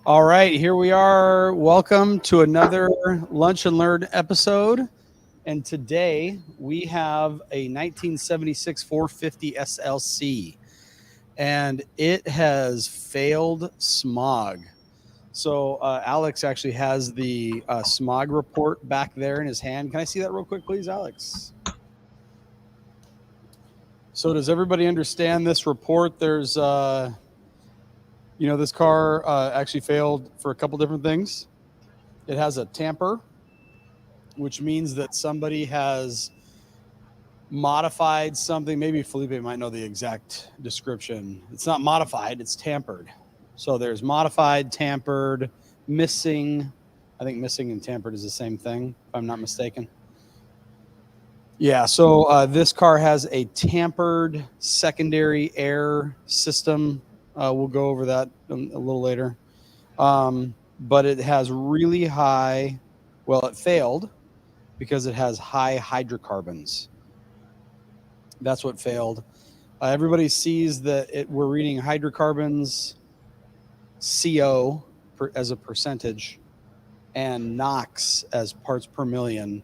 All right, here we are. Welcome to another Lunch and Learn episode. And today we have a 1976 450 SLC, and it has failed smog. So Alex actually has the smog report back there in his hand. Can I see that real quick, please, Alex? So does everybody understand this report? There's this car actually failed for a couple different things. It has a tamper, which means that somebody has modified something. Maybe Felipe might know the exact description. It's not modified, it's tampered. So there's modified, tampered, missing. I think missing and tampered is the same thing, if I'm not mistaken. Yeah, so this car has a tampered secondary air system. We'll go over that a little later. But it has really high, well, it failed because it has high hydrocarbons. That's what failed. Everybody sees that we're reading hydrocarbons, CO as a percentage, and NOx as parts per million.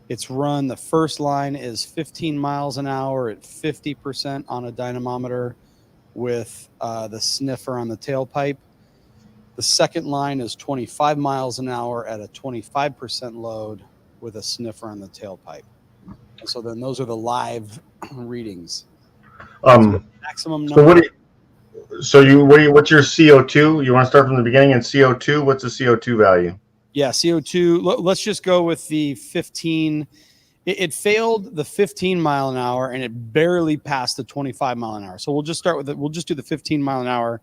It's run, the first line is 15 miles an hour at 50% on a dynamometer with the sniffer on the tailpipe. The second line is 25 miles an hour at a 25% load with a sniffer on the tailpipe. So then those are the live readings. Um, Maximum so number. what's your CO2? You want to start from the beginning and CO2? What's the CO2 value? Yeah, CO2. Let's just go with the 15. It failed the 15 mile an hour and it barely passed the 25 mile an hour. So we'll just start with it. We'll just do the 15 mile an hour.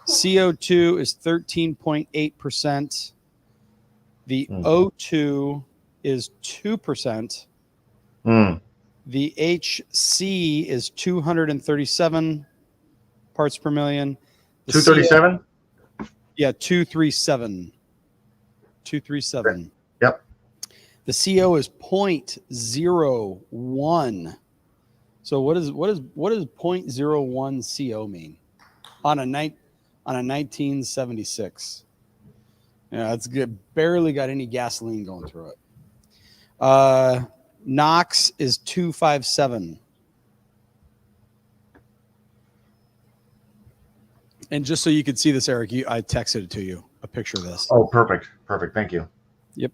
CO2 is 13.8%. The O2 is 2%. The HC is 237 parts per million. 237? Yeah, 237. 237. Yep. The CO is 0.01. So what does 0.01 CO mean on a 1976? Yeah, it's good. Barely got any gasoline going through it. NOx is 257. And just so you could see this, Eric, I texted it to you, a picture of this. Oh, perfect. Perfect. Thank you. Yep.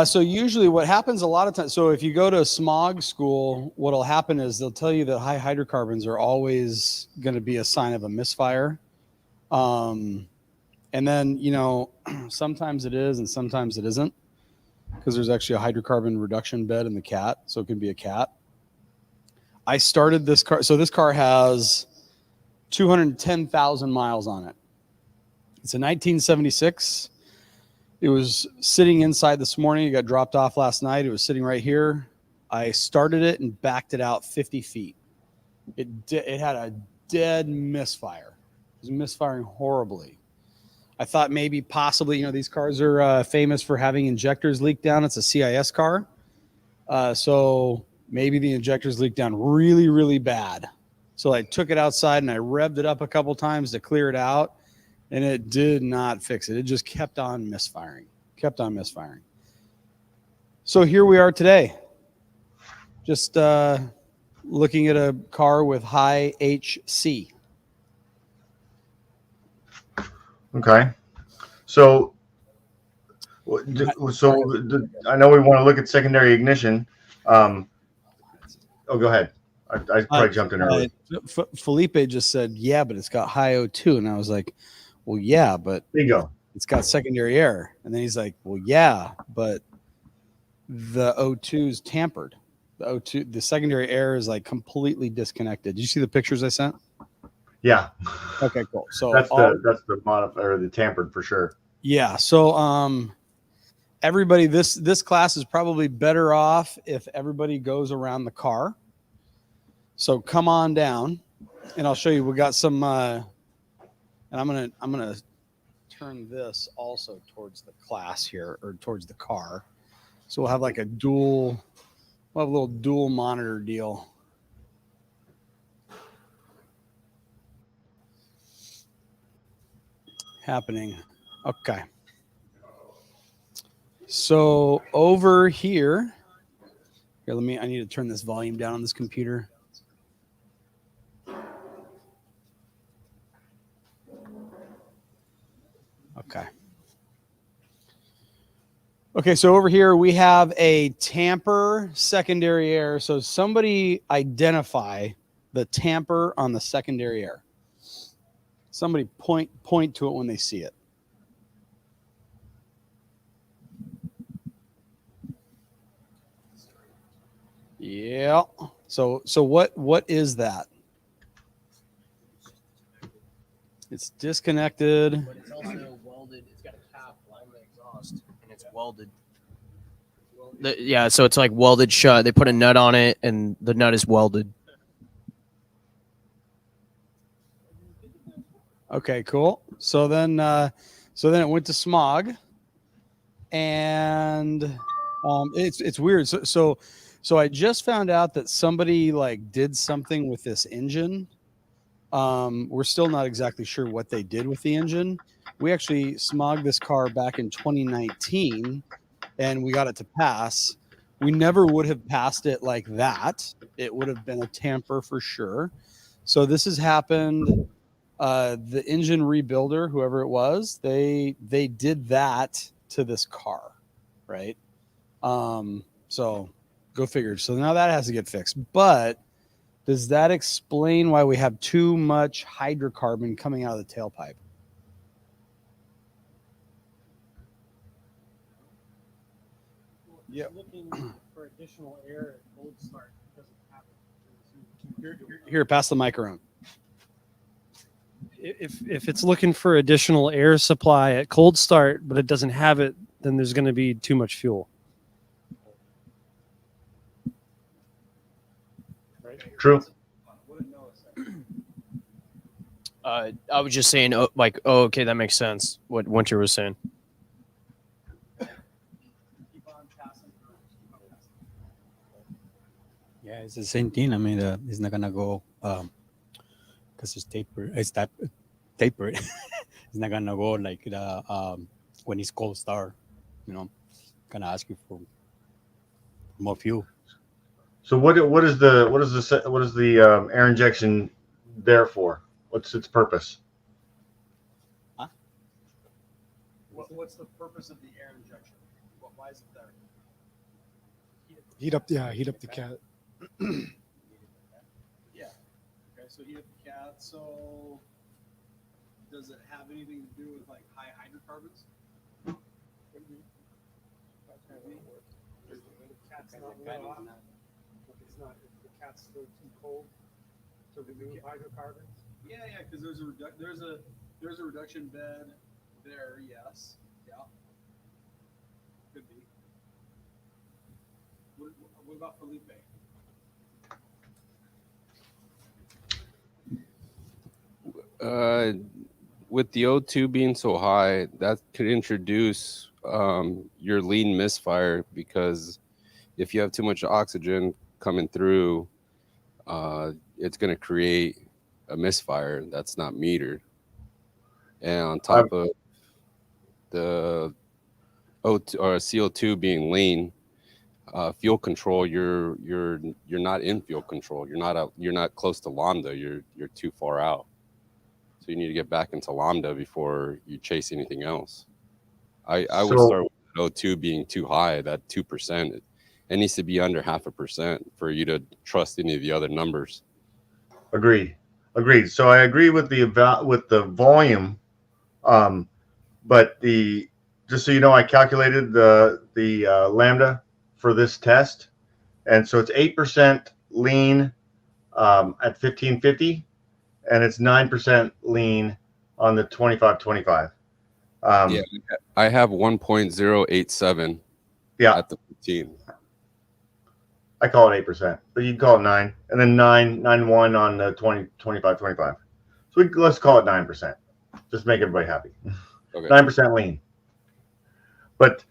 So usually what happens a lot of times, so if you go to smog school, what'll happen is they'll tell you that high hydrocarbons are always going to be a sign of a misfire. And then, sometimes it is and sometimes it isn't, because there's actually a hydrocarbon reduction bed in the cat. So it can be a cat. I started this car. So this car has 210,000 miles on it. It's a 1976. It was sitting inside this morning. It got dropped off last night. It was sitting right here. I started it and backed it out 50 feet. It had a dead misfire. It was misfiring horribly. I thought maybe possibly, these cars are famous for having injectors leak down. It's a CIS car. So maybe the injectors leaked down really, really bad. So I took it outside and I revved it up a couple times to clear it out. And it did not fix it. It just kept on misfiring. So here we are today. Just looking at a car with high HC. Okay. So I know we want to look at secondary ignition. Go ahead. I probably jumped in early. Felipe just said, yeah, but it's got high O2. And I was like, well, yeah, but Bingo. It's got secondary air. And then he's like, well, yeah, but the O2 is tampered. The secondary air is like completely disconnected. Did you see the pictures I sent? Yeah. Okay, cool. So that's the modifier, or the tampered for sure. Yeah. So everybody, this class is probably better off if everybody goes around the car. So come on down and I'll show you. We got some and I'm gonna turn this also towards the class here, or towards the car. So we'll have like we'll have a little dual monitor deal. happening. Okay. So over here, I need to turn this volume down on this computer. Okay. Okay, so over here we have a tamper secondary air. So somebody identify the tamper on the secondary air. Somebody point to it when they see it. Yeah. So what is that? It's disconnected. But it's also welded. It's got a cap line the exhaust, and it's welded. Yeah, so it's like welded shut. They put a nut on it, and the nut is welded. Okay, cool. So then it went to Smog, and it's weird. So I just found out that somebody like did something with this engine. We're still not exactly sure what they did with the engine. We actually smogged this car back in 2019, and we got it to pass. We never would have passed it like that. It would have been a tamper for sure. So this has happened. The engine rebuilder, whoever it was, they did that to this car, right? So go figure. So now that has to get fixed. But does that explain why we have too much hydrocarbon coming out of the tailpipe? Yeah. Looking for additional air at cold start doesn't happen. Here, pass the mic around. If it's looking for additional air supply at cold start, but it doesn't have it, then there's going to be too much fuel. True. I was just saying, okay, that makes sense. What Winter was saying. Yeah, it's the same thing. I mean, it's not gonna go because it's taper. It's that taper. It's not gonna go like the when it's cold start. You know, gonna ask you for more fuel. So what is the air injection there for? What's its purpose? Huh? What's the purpose of the air injection? Why is it there? Heat up the cat. Yeah. Okay, so heat up the cat. So does it have anything to do with like high hydrocarbons? It's not. If the cat's still too cold to remove hydrocarbons. Yeah, because there's a reduction bed there. Yes. Yeah. Could be. What about Felipe? With the O2 being so high, that could introduce your lean misfire, because if you have too much oxygen coming through, it's going to create a misfire that's not metered. And on top of the O2 or CO2 being lean, fuel control, you're not in fuel control. You're not close to lambda. You're too far out. So you need to get back into lambda before you chase anything else. I would start with O2 being too high, that 2%. It needs to be under 0.5% for you to trust any of the other numbers. Agreed. So I agree with the volume, but just so you know, I calculated the lambda for this test, and so it's 8% lean at 1550, and it's 9% lean on the 2525. Yeah, I have 1.087. Yeah, at the 15. I call it 8%, but you can call it 9, and then 9.91 on the 25. So let's call it 9%. Just make everybody happy. Okay. 9% lean, but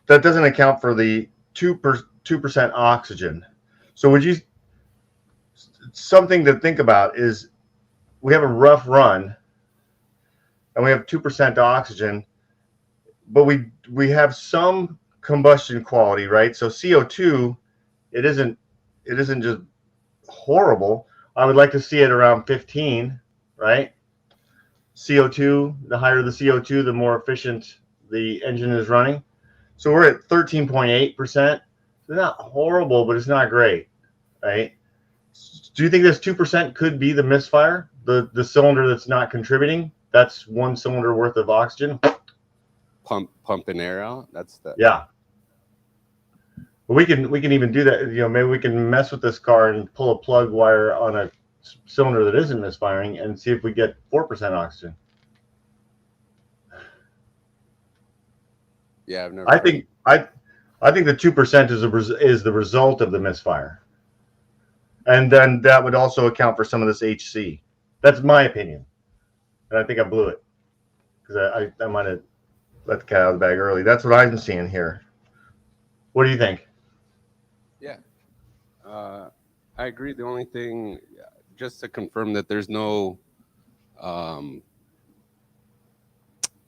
that doesn't account for the 2% oxygen. So something to think about is we have a rough run. and we have 2% oxygen, but we have some combustion quality, right? So CO2, it isn't just horrible. I would like to see it around 15, right? CO2, the higher the CO2, the more efficient the engine is running. So we're at 13.8%. It's not horrible, but it's not great, right? Do you think this 2% could be the misfire? The cylinder that's not contributing? That's one cylinder worth of oxygen? Pumping air out. That's the Yeah. But we can even do that. You know, maybe we can mess with this car and pull a plug wire on a cylinder that isn't misfiring and see if we get 4% oxygen. Yeah, I've never. I think the 2% is the result of the misfire, and then that would also account for some of this HC. That's my opinion, and I think I blew it because I might have let the cat out of the bag early. That's what I'm seeing here. What do you think? Yeah, I agree. The only thing, just to confirm that there's no,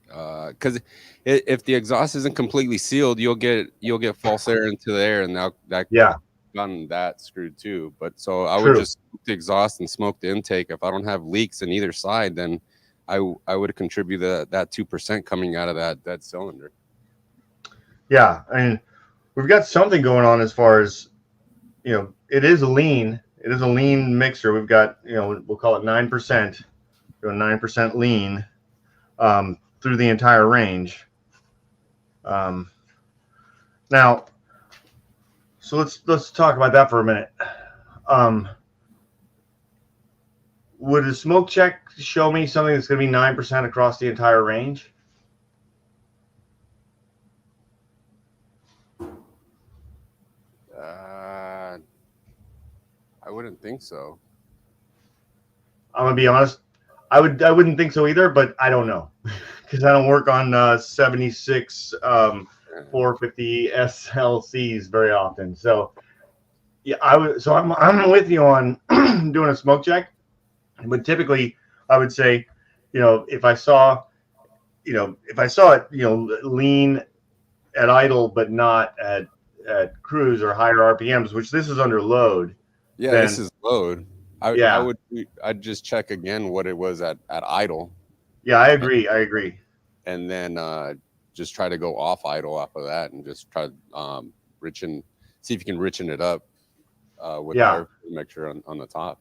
because if the exhaust isn't completely sealed, you'll get false air into the air, and that Yeah, gotten that screwed too. But so I True. would just smoke the exhaust and smoke the intake. If I don't have leaks in either side, then I would contribute that 2% coming out of that cylinder. yeah. I mean, we've got something going on as far as, you know, it is a lean mixture. We've got, you know, we'll call it 9%, 9% lean through the entire range. Now, so let's talk about that for a minute. Would a smoke check show me something that's going to be 9% across the entire range? I wouldn't think so. I'm gonna be honest. I wouldn't think so either, but I don't know because I don't work on 76 450 SLCs very often. So yeah, I'm with you on doing a smoke check, but typically I would say, you know, if I saw it, you know, lean at idle but not at cruise or higher RPMs, which this is under load. Yeah, Then- this is load. I'd just check again what it was at idle, Yeah, I agree. and then just try to go off idle off of that, and just try to see if you can richen it up with Yeah. the air mixture on the top.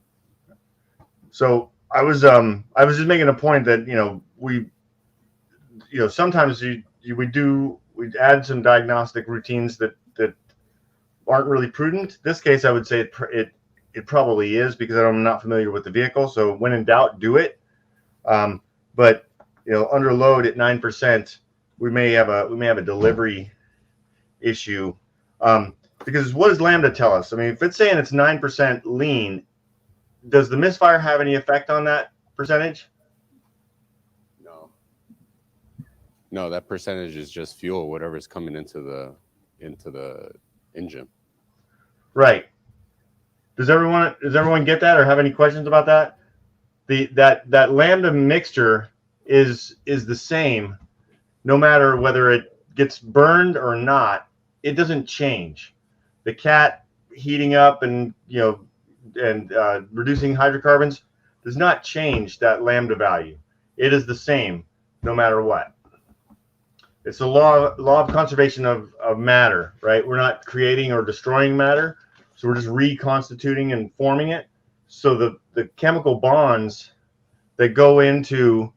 So I was just making a point that, you know, sometimes we add some diagnostic routines that aren't really prudent. This case, I would say it probably is because I'm not familiar with the vehicle. So when in doubt, do it. But you know, under load at 9%, we may have a delivery issue. Because what does Lambda tell us? I mean, if it's saying it's 9% lean, does the misfire have any effect on that percentage? No, that percentage is just fuel, whatever's coming into the engine. Right. Does everyone get that or have any questions about that? That Lambda mixture is the same no matter whether it gets burned or not. It doesn't change. The cat heating up and, you know, and reducing hydrocarbons does not change that Lambda value. It is the same no matter what. It's a law of conservation of matter, right? We're not creating or destroying matter, so we're just reconstituting and forming it. So the chemical bonds that go into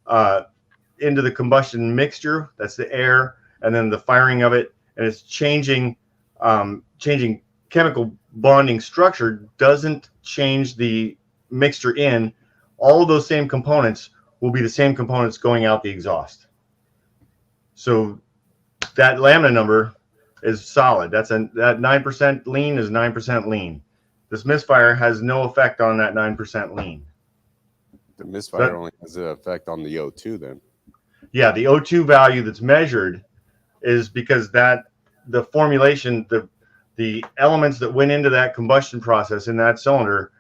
the combustion mixture, that's the air, and then the firing of it, and it's changing chemical bonding structure doesn't change the mixture in. All of those same components will be the same components going out the exhaust. So that Lambda number is solid. That 9% lean is 9% lean. This misfire has no effect on that 9% lean. The misfire only has an effect on the O2 then. Yeah, the O2 value that's measured is because the formulation, the elements that went into that combustion process in that cylinder,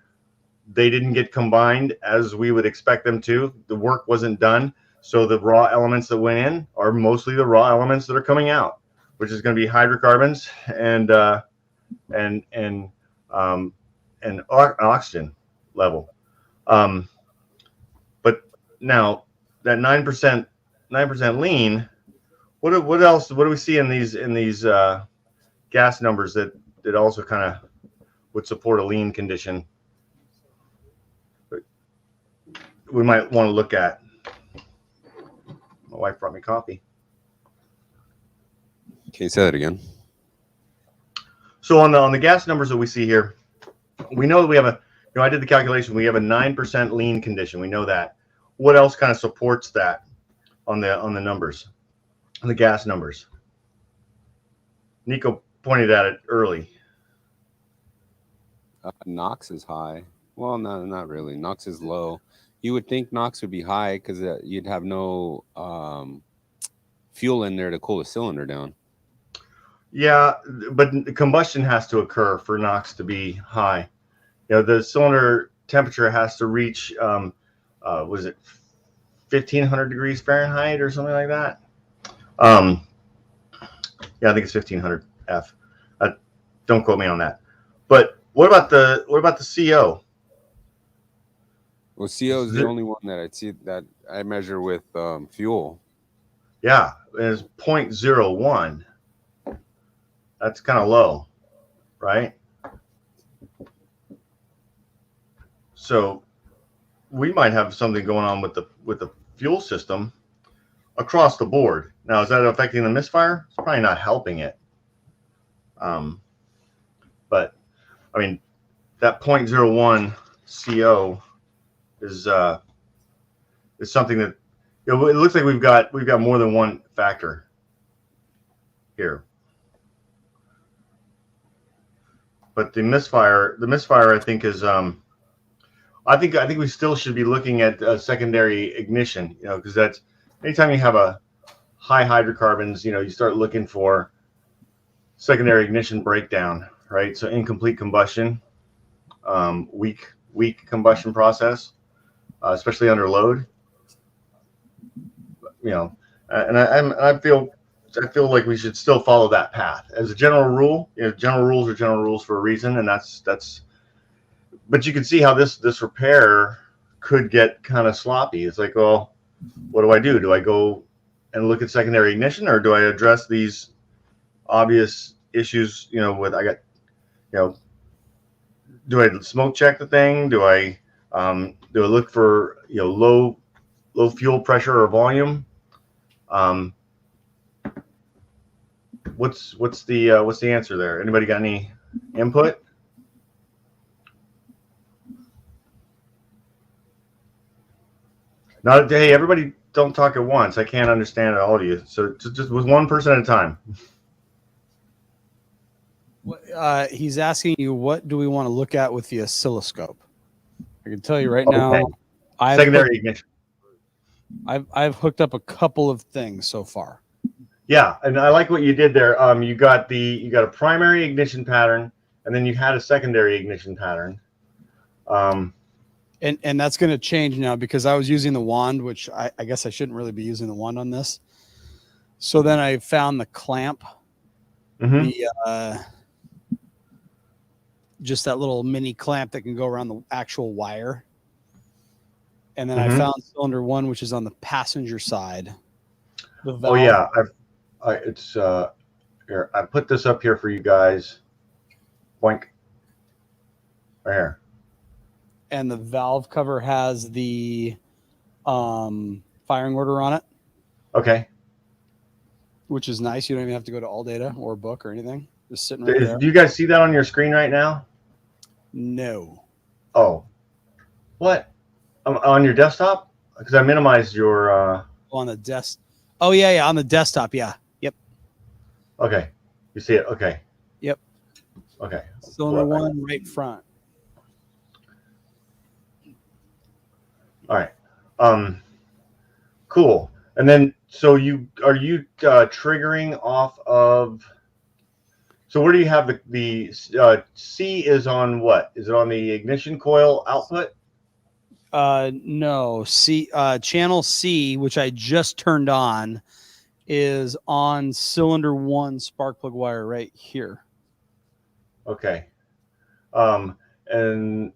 they didn't get combined as we would expect them to. The work wasn't done. So the raw elements that went in are mostly the raw elements that are coming out, which is going to be hydrocarbons and oxygen level. But now that 9% lean, what else? What do we see in these gas numbers that also kind of would support a lean condition? But we might want to look at. My wife brought me coffee. Can you say that again? So on the gas numbers that we see here, we know that we have a. I did the calculation. We have a 9% lean condition. We know that. What else kind of supports that on the numbers, on the gas numbers? Nico pointed at it early. NOx is high. Well, no, not really. NOx is low. You would think NOx would be high because you'd have no fuel in there to cool the cylinder down. Yeah, but combustion has to occur for NOx to be high. The cylinder temperature has to reach, was it 1,500 degrees Fahrenheit or something like that? Yeah, I think it's 1,500 F. Don't quote me on that. But what about the CO? Well, CO is the only one that I see that I measure with fuel. Yeah, it's 0.01. That's kind of low, right? So we might have something going on with the fuel system across the board. Now, is that affecting the misfire? It's probably not helping it. But I mean, that 0.01 CO is something that it looks like we've got more than one factor here. But the misfire I think is I think we still should be looking at secondary ignition, because that's anytime you have a high hydrocarbons, you start looking for secondary ignition breakdown, right? So incomplete combustion, weak combustion process, especially under load. And I feel like we should still follow that path as a general rule. General rules are general rules for a reason, and that's. But you can see how this repair could get kind of sloppy. It's like, well, what do I do? Do I go and look at secondary ignition, or do I address these obvious issues? Do I smoke check the thing? Do I look for low fuel pressure or volume? What's the answer there? Anybody got any input? Hey, everybody don't talk at once. I can't understand all of you. So just with one person at a time. He's asking you, what do we want to look at with the oscilloscope? I can tell you right now, Secondary ignition. I've hooked up a couple of things so far. Yeah, and I like what you did there. You got a primary ignition pattern, and then you had a secondary ignition pattern. And that's going to change now because I was using the wand, which I guess I shouldn't really be using the wand on this. So then I found the clamp, just that little mini clamp that can go around the actual wire. And then I found cylinder 1, which is on the passenger side. The valve. Oh yeah, it's here. I put this up here for you guys. Boink. Right here. And the valve cover has the firing order on it. Okay. Which is nice. You don't even have to go to ALLDATA or book or anything. Just sitting right there. Do you guys see that on your screen right now? No. Oh. What? On your desktop? Because I minimized your on the desk. Oh yeah, on the desktop. Yeah. Yep. Okay. You see it? Okay. Yep. Okay. Cylinder 1 right front. All right. Cool. And then, so are you triggering off of? So where do you have the C is on what? Is it on the ignition coil output? No. Channel C, which I just turned on, is on cylinder 1 spark plug wire right here. Okay. And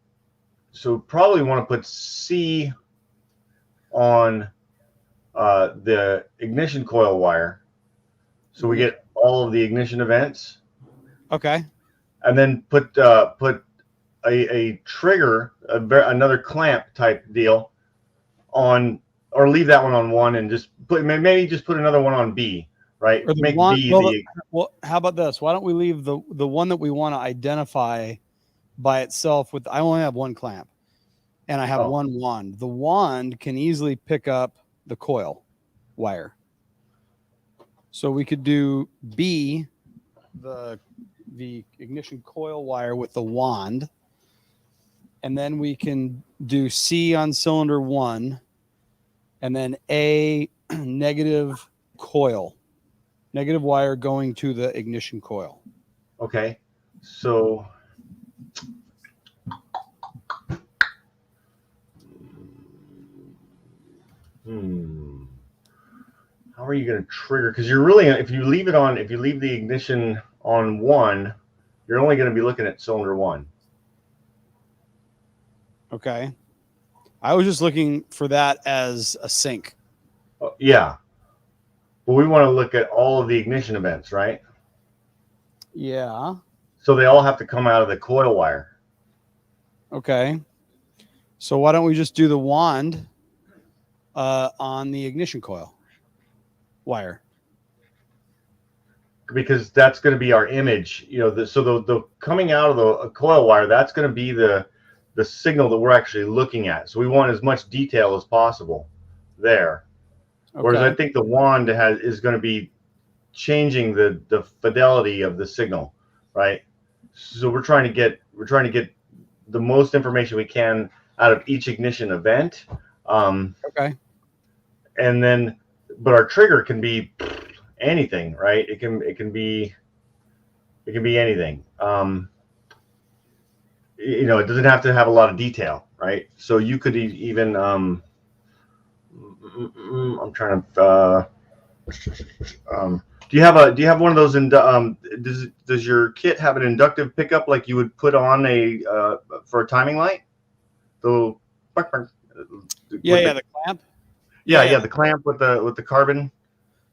so probably want to put C on the ignition coil wire, so we get all of the ignition events, Okay. and then put a trigger, another clamp type deal on, or leave that one on 1 and just put another one on B, right? Or the Make one- B well, the Well, how about this? Why don't we leave the one that we want to identify by itself with, I only have one clamp and I have Oh. one wand. The wand can easily pick up the coil wire. So we could do B, the ignition coil wire with the wand. And then we can do C on cylinder 1 and then A negative coil, negative wire going to the ignition coil. Okay, so how are you going to trigger? Because you're really, if you leave the ignition on 1, you're only going to be looking at cylinder 1. Okay. I was just looking for that as a sync. Yeah, but we want to look at all of the ignition events, right? Yeah. So they all have to come out of the coil wire. Okay. So why don't we just do the wand on the ignition coil wire? Because that's going to be our image, so the coming out of the coil wire, that's going to be the signal that we're actually looking at. So we want as much detail as possible there. Okay. Whereas I think the wand is going to be changing the fidelity of the signal, right? So we're trying to get the most information we can out of each ignition event. Okay. And then, but our trigger can be anything, right? It can be anything. It doesn't have to have a lot of detail, right? So you could even I'm trying to do you have one of those does your kit have an inductive pickup like you would put on for a timing light? The The clamp. yeah, the clamp with the carbon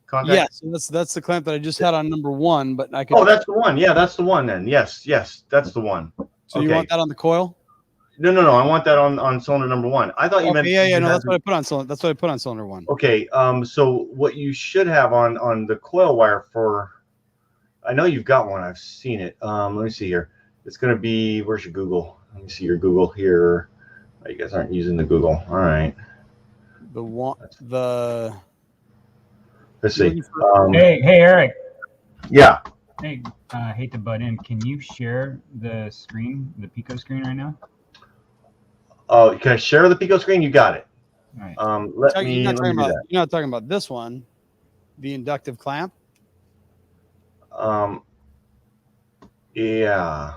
contact. Yeah, so that's the clamp that I just had on number 1, but I could. Oh, that's the one. Yeah, that's the one then. Yes, that's the one. So you want that on the coil? No. I want that on cylinder number 1. I thought you meant. Yeah. No, that's what I put on cylinder. That's what I put on cylinder 1. Okay. So what you should have on the coil wire I know you've got one. I've seen it. Let me see here. It's going to be, where's your Google? Let me see your Google here. Oh, you guys aren't using the Google. All right. Let's see. Hey, Eric. Yeah. Hey, hate to butt in. Can you share the screen, the Pico screen right now? Oh, can I share the Pico screen? You got it. All right. You're not talking about this one, the inductive clamp. Yeah.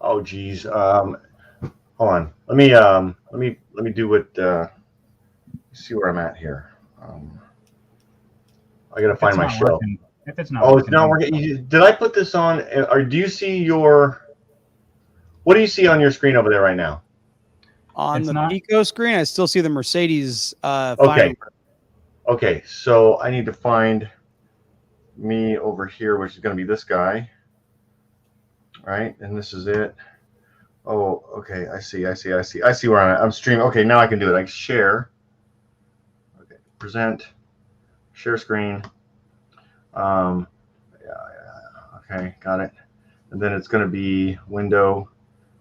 Oh geez. Hold on. Let me do what. See where I'm at here. I gotta find my show. If it's not. Oh, it's not working. Did I put this on? Or do you see what do you see on your screen over there right now? On the Pico screen, I still see the Mercedes. Okay. Okay, so I need to find me over here, which is going to be this guy, right? And this is it. Oh, okay. I see where I'm at. I'm streaming. Okay, now I can do it. I share. Okay, present, share screen. Yeah. Okay, got it. And then it's going to be window.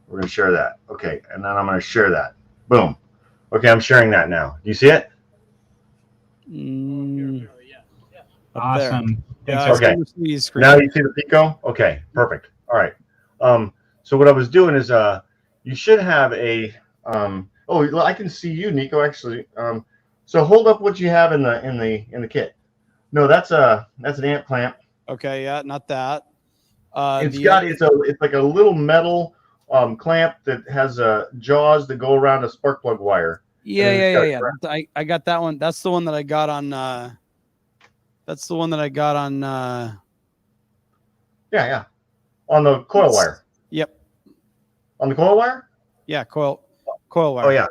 We're going to share that. Okay, and then I'm going to share that. Boom. Okay, I'm sharing that now. Do you see it? Awesome. Yeah, okay. Now you see the Pico? Okay, perfect. All right. So what I was doing is you should have a oh, I can see you, Nico, actually. So hold up what you have in the kit. No, that's an amp clamp. Okay, yeah, not that. It's like a little metal clamp that has jaws that go around a spark plug wire. Yeah, then yeah, it's yeah, got yeah. I got that one. That's the one that I got on. That's the one that I got on. Yeah. On the coil wire. Yep. On the coil wire? Yeah, coil wire. Oh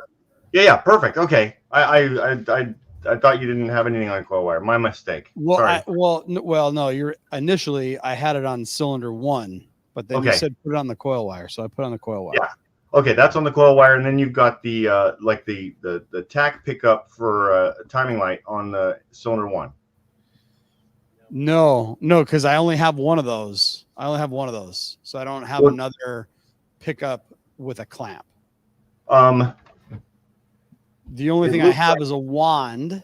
yeah. Perfect. Okay. I thought you didn't have anything on coil wire. My mistake. Well, Sorry. no. You're initially I had it on cylinder 1, but then you Okay. said put it on the coil wire, so I put it on the coil wire. Yeah. Okay, that's on the coil wire, and then you've got the like the tack pickup for a timing light on the cylinder 1. No, because I only have one of those. So I don't have What- another pickup with a clamp. Um, The only It thing I looks have is a wand.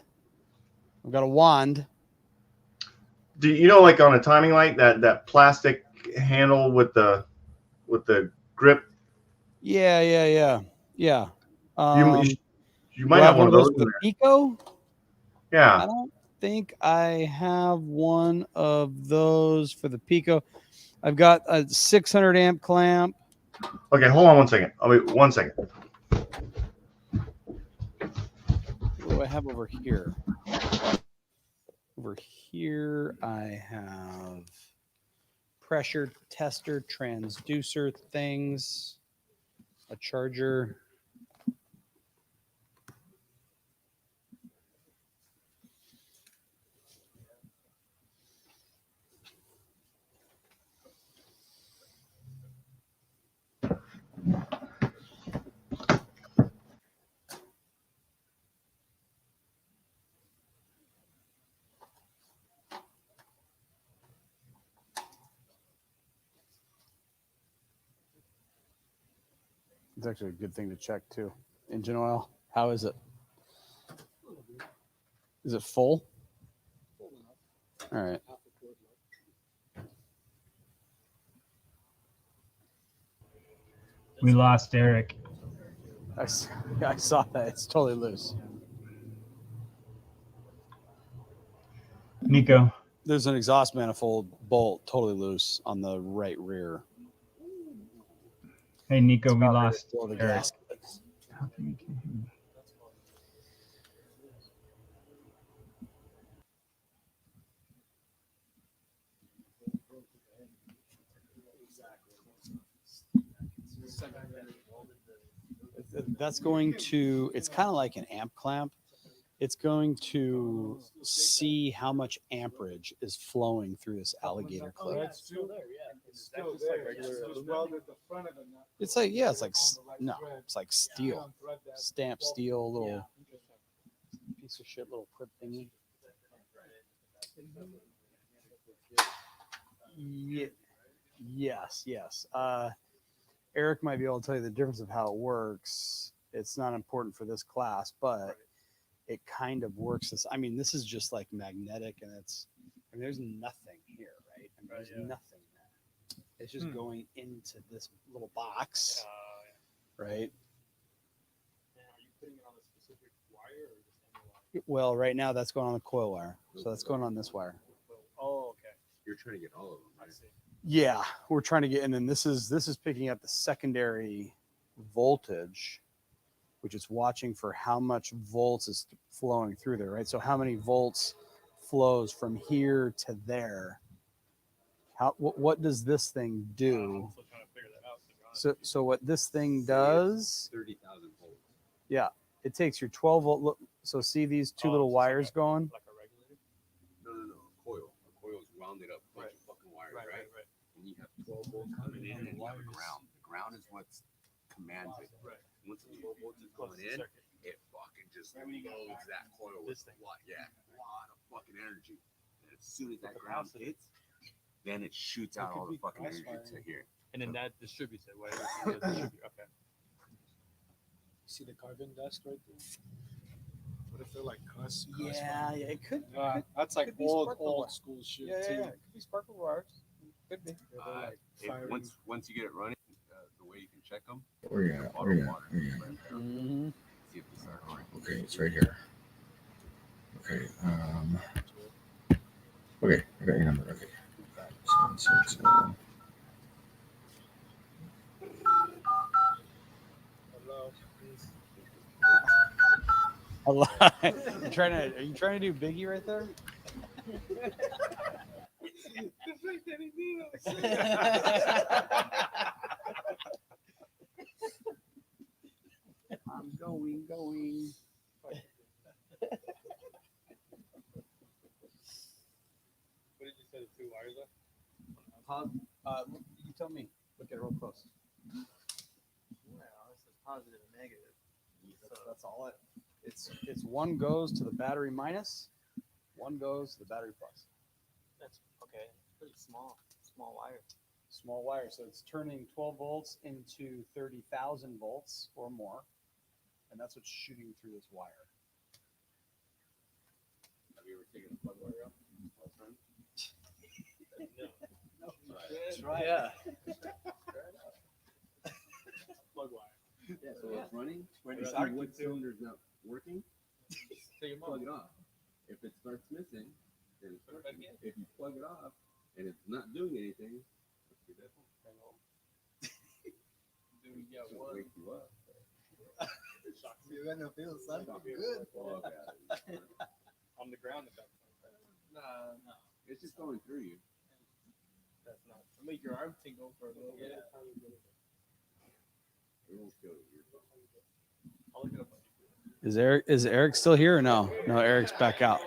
I've got a wand. do you know, like on a timing light, that plastic handle with the grip? Yeah. You Do might I have one of those. for the Pico? I Yeah. don't think I have one of those for the Pico. I've got a 600 amp clamp. Okay, hold on 1 second. I'll wait 1 second. What do I have over here? Over here, I have pressure tester, transducer things, a charger. It's actually a good thing to check too. Engine oil, how is it? Is it full? All right. We lost Eric. I saw that. It's totally loose. Nico, There's an exhaust manifold bolt totally loose on the right rear. hey Nico, we About ready to lost blow the Eric. gasket. How come you can't hear me? That's going to, it's kind of like an amp clamp. It's going to see how much amperage is flowing through this alligator clip. It's still there, yeah. It's still there. It's welded the front of the nut. It's like, yeah, it's like, On the no, thread. it's like You steel, unthread that. stamped steel, little Yeah. piece of shit, little clip thingy. Yes. Eric might be able to tell you the difference of how it works. It's not important for this class, but it kind of works. This is just like magnetic, and there's nothing here, right? There's nothing there. It's just going into this little box, right? Are you putting it on a specific wire or just any wire? Well, right now that's going on the coil wire, so that's going on this wire. Oh, okay. You're trying to get all of them, right? Yeah, we're trying to get, and then this is picking up the secondary voltage, which is watching for how much volts is flowing through there, right? So how many volts flows from here to there? What does this thing do? I'm still trying to figure that out. to be honest. So what this thing does, 30,000 volts. yeah, it takes your 12 volt. Look, so see these two Oh, little it's just like wires a- going? Like a regulator? No. A coil. A coil is rounded up bunch of fucking wires, right? And you have 12 volts coming in, and you have a ground. The ground is what's commanded. Right. Once the 12 volts is coming in, it fucking just loads that coil with a lot of fucking energy. And as soon as that ground hits, then it shoots out all the fucking energy to here. And then that distributes it, whatever it distribute. Okay. See the carbon dust right there? What if they're like cuss? Yeah, it could. That's like could be old sparkle wire. school shit Yeah, too. it could be sparkle wires. Could be. They're like firing- Once you get it running, the way you can check them, Where you at? Where you at? Where you at? Mm-hmm. see if they start running. Okay, it's right here. Okay. Okay, I got your number. Okay. 760. A lot. Are you trying to do Biggie right there? I'm going. What did you say the two wires are? You tell me. Look at it real close. Well, this is positive and negative. That's all it. It's one goes to the battery minus, one goes to the battery plus. That's okay. Pretty small wire. Small wire, so it's turning 12 volts into 30,000 volts or more, and that's what's shooting through this wire. Have you ever taken a plug wire out? That's right. Yeah. Plug wire. Yeah, so it's running. When you Exactly. see what cylinder's not working, Take your plug mom. it off. If it starts missing, then it's Put it back working. in. If you plug it off and it's not doing anything, let's do that one. Dude, you got It'll one. wake you up. You're gonna feel something good. Oh, okay. On the ground. No. It's just going through you. That's not. Make your arm tingle for a little bit. It won't kill you. I'll look it up. Is Eric still here or no? No, Eric's back out.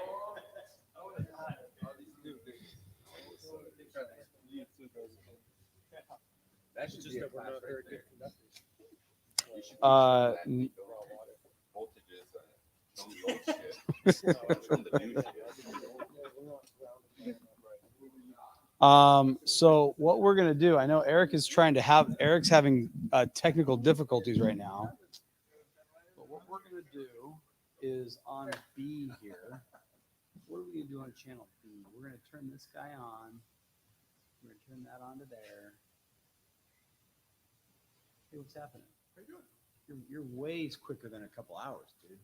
That should Just be a that we're class not right very there. good conductors. You should be Uh, showing that voltages, don't be old shit. From the new shit. So what we're gonna do, I know Eric's having technical difficulties right now. But what we're gonna do is on B here. What are we gonna do on channel B? We're gonna turn this guy on. We're gonna turn that on to there. Hey, what's happening? You're ways quicker than a couple hours, dude.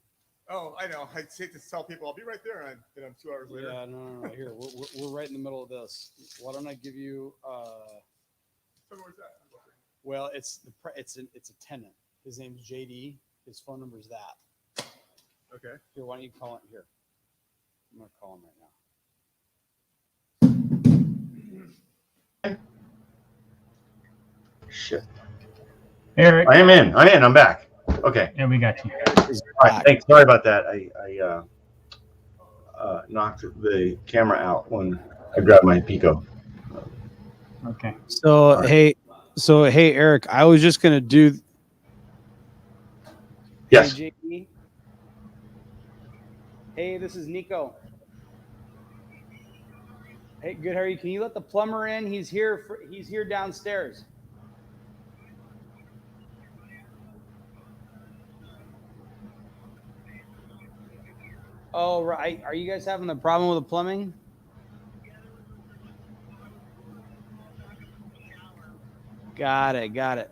Oh, I know. I hate to tell people I'll be right there, and then I'm 2 hours later. Yeah, no. Here, we're right in the middle of this. Why don't I give you? So where's that? Well, it's a tenant. His name's JD. His phone number's that. Okay. Here, why don't you call it here? I'm gonna call him right now. Shit. Eric. I am in. I'm back. Okay. Yeah, we got you. All right. Thanks. Sorry about that. I knocked the camera out when I grabbed my Pico. Okay. So hey, Eric, I was just gonna do. Yes. Hey, JD. Hey, this is Nico. Hey, good. How are you? Can you let the plumber in? He's here. He's here downstairs. Oh, right. Are you guys having the problem with the plumbing? Got it.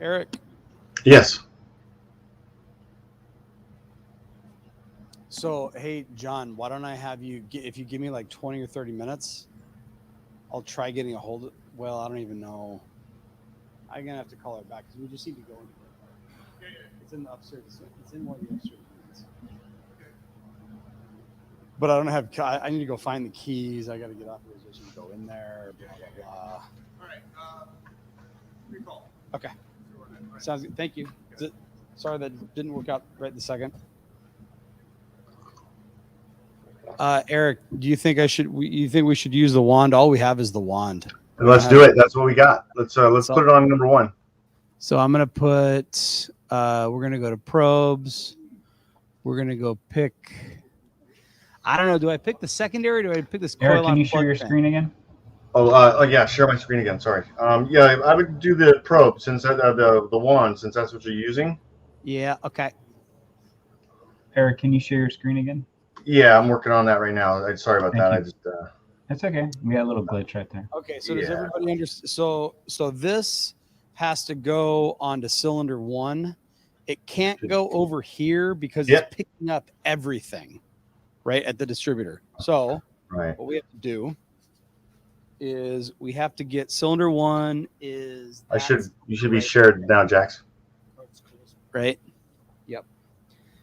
Eric. Yes. So, hey, John, why don't I have you, if you give me like 20 or 30 minutes, I'll try getting a hold of, well, I don't even know. I'm going to have to call her back because we just need to go into it. It's in the upstairs. It's in one of the upstairs units. But I don't have, I need to go find the keys. I got to get authorization to go in there, blah, blah, blah. All right. Recall. Okay. Sounds good. Thank you. Sorry that didn't work out right this second. Eric, do you think you think we should use the wand? All we have is the wand. Let's do it. That's what we got. Let's put it on number one. So I'm gonna put. We're gonna go to probes. We're gonna go pick. I don't know. Do I pick the secondary? Or do I pick this coil? Eric, can you share your screen again? Oh yeah, share my screen again. Sorry. Yeah, I would do the probe since the wand, since that's what you're using. Yeah. Okay. Eric, can you share your screen again? Yeah, I'm working on that right now. Sorry about Thank that. you. I just That's okay. We had a little glitch right there. Okay, so does Yeah. everybody understand? So this has to go onto cylinder 1. It can't go over here because Yep. it's picking up everything right at the distributor. So right. what we have to do is we have to get cylinder 1 is You should be shared now, Jax. right. Yep.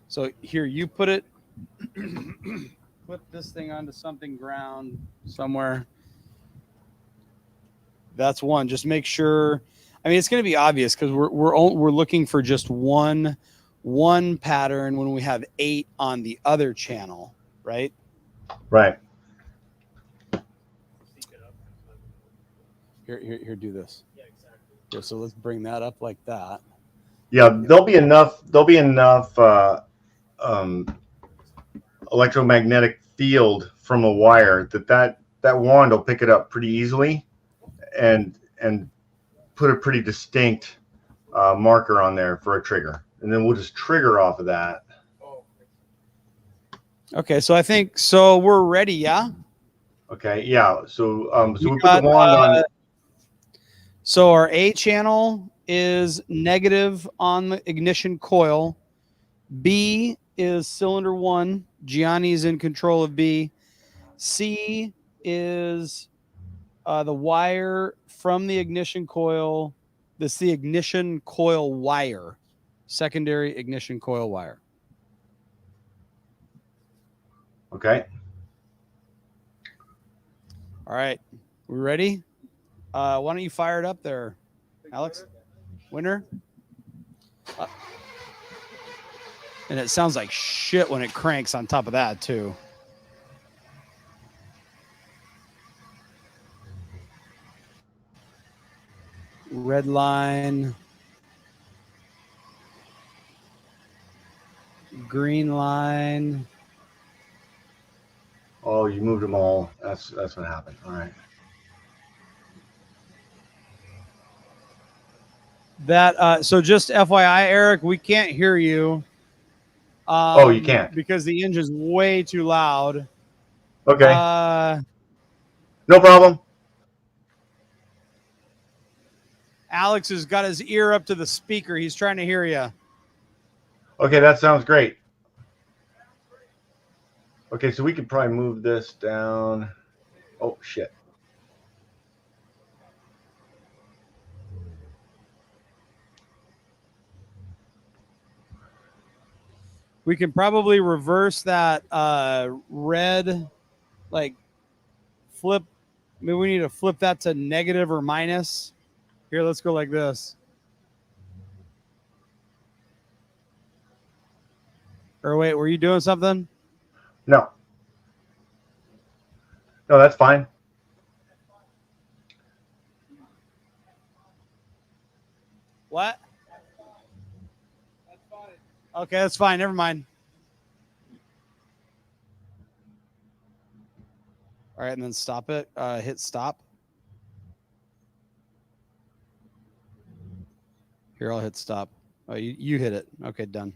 So here you put it. Put this thing onto something ground somewhere. That's one. Just make sure. I mean, it's going to be obvious because we're looking for just one pattern when we have 8 on the other channel, right? Right. Here, do this. Yeah, exactly. Here, so let's bring that up like that. Yeah, there'll be enough electromagnetic field from a wire that wand will pick it up pretty easily, and put a pretty distinct marker on there for a trigger, and then we'll just trigger off of that. Okay, so I think so. We're ready, yeah. Okay, yeah. So We we put got, the wand on. So our A channel is negative on the ignition coil. B is cylinder 1. Gianni is in control of B. C is the wire from the ignition coil. This is the ignition coil wire, secondary ignition coil wire. Okay. All right, we ready? Why don't you fire it up there, Alex? Winner? And it sounds like shit when it cranks on top of that, too. Red line. Green line. Oh, you moved them all. That's what happened. All right. That so just FYI, Eric, we can't hear you. Oh, you can't because the engine's way too loud. Okay. No problem. Alex has got his ear up to the speaker. He's trying to hear you. Okay, that sounds great. Okay, so we could probably move this down. Oh, shit. We can probably reverse that red, like flip. Maybe we need to flip that to negative or minus. Here, let's go like this. Or wait, were you doing something? No. No, that's fine. What? Okay, that's fine. Never mind. All right, and then stop it. Hit stop. Here, I'll hit stop. Oh, you hit it. Okay, done.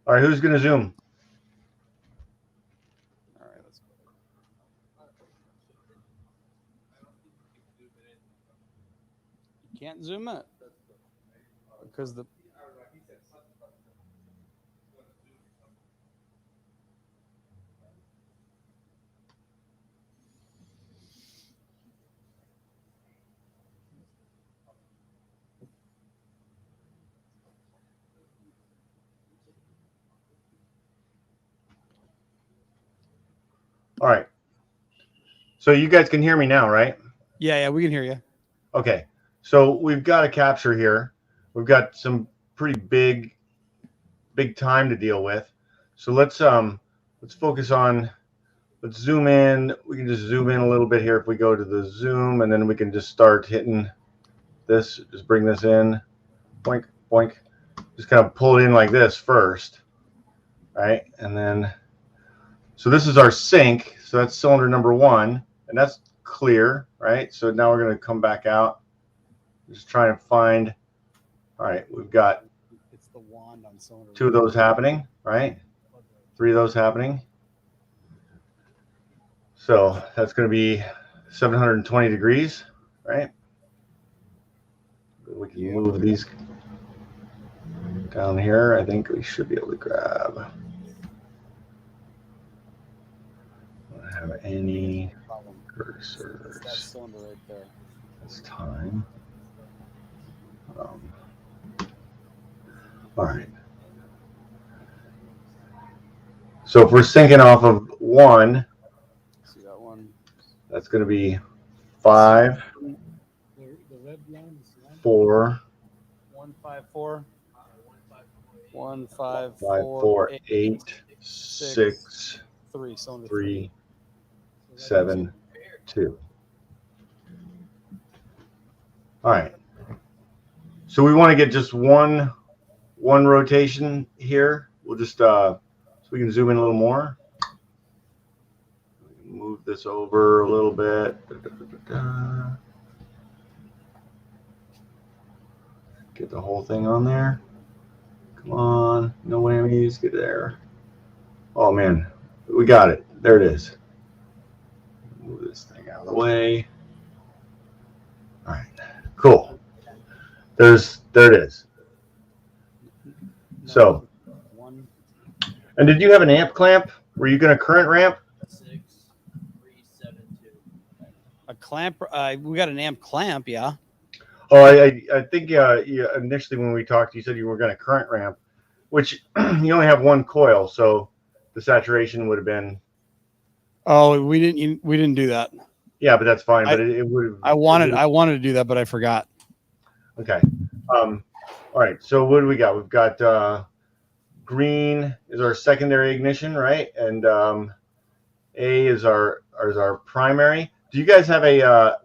All right, who's going to zoom? All right, let's go. You can't zoom it because the. All right. So you guys can hear me now, right? Yeah, we can hear you. Okay. So we've got a capture here. We've got some pretty big time to deal with. So let's focus on, let's zoom in. We can just zoom in a little bit here if we go to the zoom, and then we can just start hitting this, just bring this in, boink, boink. Just kind of pull it in like this first, right? And then, so this is our sync. So that's cylinder number 1, and that's clear, right? So now we're going to come back out. Just trying to find. All right, we've got It's the wand on cylinder. 2 of those happening, right? 3 of those happening. So that's going to be 720 degrees, right? We can move these down here. I think we should be able to grab. I don't have any It's that cursors. cylinder right there. It's time. All right. So if we're syncing off of 1, See that one? that's going to be 5, The red line is 4, 154. 154. 5, 4, 8, 6, 3. Cylinder 3, 7, 2. All right. So we want to get just one rotation here. We'll just so we can zoom in a little more. Move this over a little bit. Get the whole thing on there. Come on, no whammies. Get there. Oh man, we got it. There it is. Move this thing out of the way. All right, cool. There it is. So, One. and did you have an amp clamp? Were you going to current ramp? 6372. A clamp. We got an amp clamp. Yeah. Oh, I think initially when we talked, you said you were going to current ramp, which you only have 1 coil, so the saturation would have been. Oh, we didn't do that. Yeah, but that's fine. But it would have. I wanted to do that, but I forgot. Okay. All right. So what do we got? We've got green is our secondary ignition, right? And A is our primary. Do you guys have a? A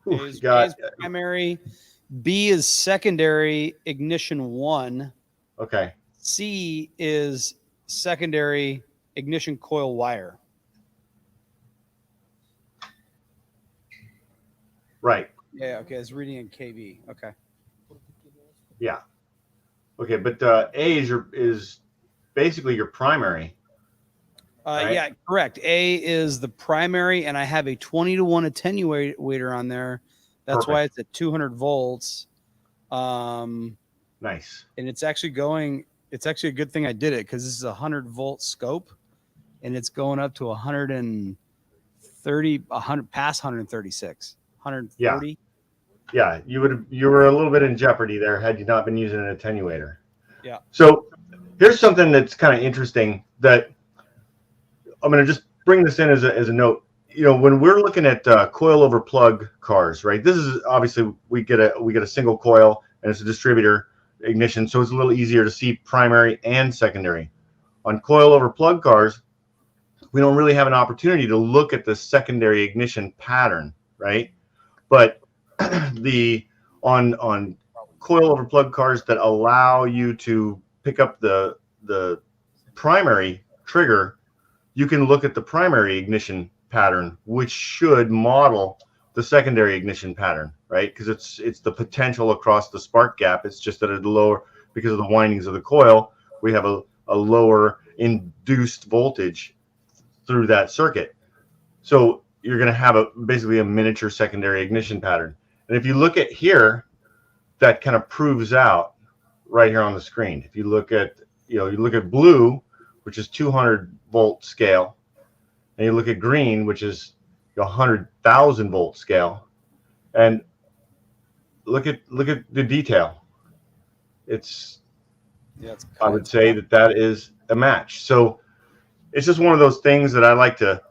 You is got primary. B is secondary ignition 1. okay. C is secondary ignition coil wire. Right. Yeah. Okay. It's reading in kV. Okay. Yeah. Okay, but A is basically your primary. Right. Yeah, correct. A is the primary, and I have a 20-to-1 attenuator on there. That's why it's at 200 volts. Nice. And it's actually going. It's actually a good thing I did it because this is a 100-volt scope, and it's going up to 130, 100 past 136, 140. Yeah, you were a little bit in jeopardy there had you not been using an attenuator. Yeah. So here's something that's kind of interesting that I'm going to just bring this in as a note. You know, when we're looking at coil over plug cars, right? This is obviously we get a single coil and it's a distributor ignition, so it's a little easier to see primary and secondary. On coil over plug cars, we don't really have an opportunity to look at the secondary ignition pattern, right? But on coil over plug cars that allow you to pick up the primary trigger, you can look at the primary ignition pattern, which should model the secondary ignition pattern, right? Because it's the potential across the spark gap. It's just at a lower, because of the windings of the coil, we have a lower induced voltage through that circuit. So you're going to have basically a miniature secondary ignition pattern. And if you look at here, that kind of proves out right here on the screen. If you look at, you look at blue, which is 200 volt scale, and you look at green, which is 100,000 volt scale, and look at the detail. I would say that is a match. So it's just one of those things that I like to.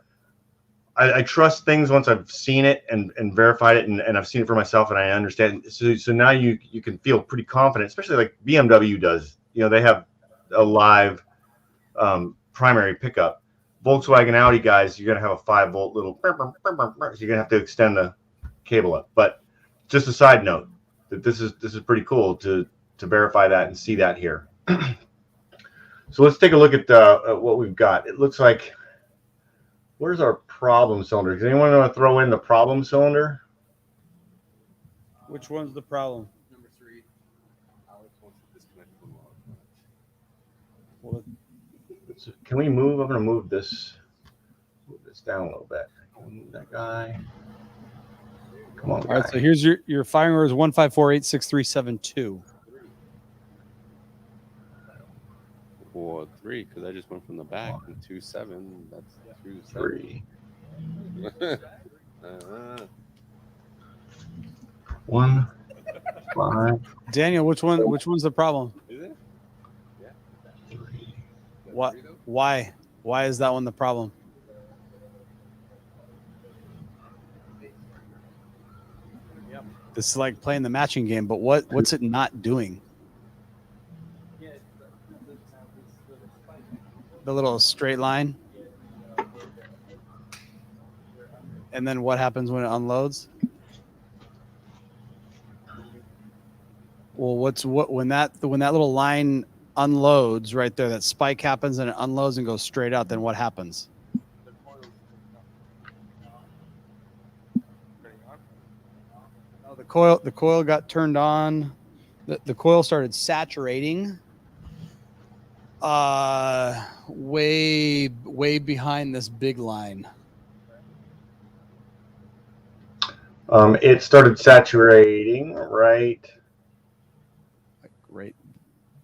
I trust things once I've seen it and verified it, and I've seen it for myself and I understand. So now you can feel pretty confident, especially like BMW does. They have a live primary pickup. Volkswagen, Audi guys, you're gonna have a 5 volt little. So you're gonna have to extend the cable up. But just a side note that this is pretty cool to verify that and see that here. So let's take a look at what we've got. It looks like, where's our problem cylinder. Does anyone want to throw in the problem cylinder? Which one's the problem? Number 3. Alex wants to disconnect the log. Well, Can we move? I'm going to move this down a little bit. Move that guy. Come on, all guy. right. So here's your firing order is 154.86372. Well, 3, because I just went from the back. And 2-7. That's 2-7. 3. 7. 1, 5, Daniel, which one's the problem? Is it? 3. What? Why? Why is that one the problem? This is like playing the matching game, but what's it not doing? The little straight line. And then what happens when it unloads? Well, when that little line unloads right there, that spike happens and it unloads and goes straight out, then what happens? No, the coil got turned on. The coil started saturating way behind this big line. It started saturating right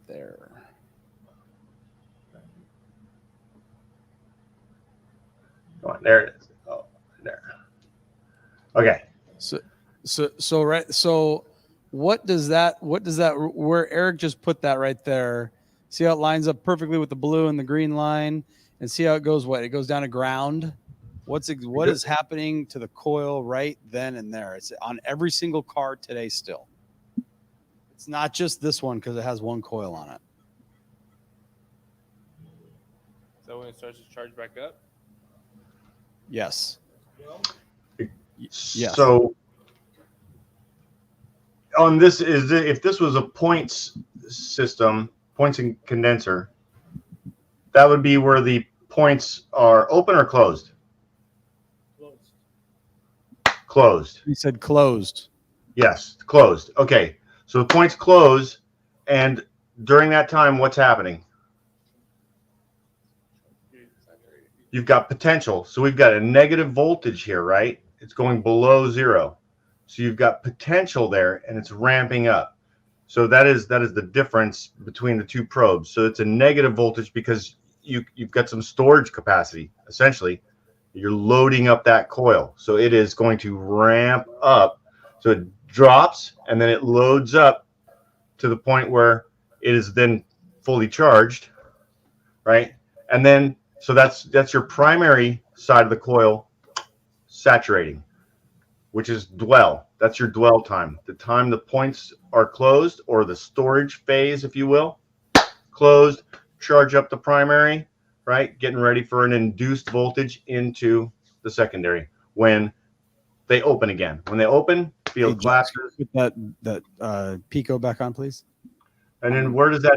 There. there it is. Oh, there. Okay. So what does that where Eric just put that right there? See how it lines up perfectly with the blue and the green line, and see how it goes. It goes down to ground. What is happening to the coil right then and there? It's on every single car today still. It's not just this one because it has one coil on it. So when it starts to charge back up? Yes. Yes. So on this if this was a points system, points and condenser, that would be where the points are open or closed? Closed. He said closed. Yes, closed. Okay. So the points close, and during that time, what's happening? You've got potential. So we've got a negative voltage here, right? It's going below 0. So you've got potential there, and it's ramping up. So that is the difference between the two probes. So it's a negative voltage because you've got some storage capacity. Essentially, you're loading up that coil. So it is going to ramp up. So it drops, and then it loads up to the point where it is then fully charged, right? And then so that's your primary side of the coil saturating, which is dwell. That's your dwell time. The time the points are closed, or the storage phase, if you will, closed, charge up the primary, right? Getting ready for an induced voltage into the secondary when they open again. When they open, field collapses. Put that Pico back on, please. And then where does the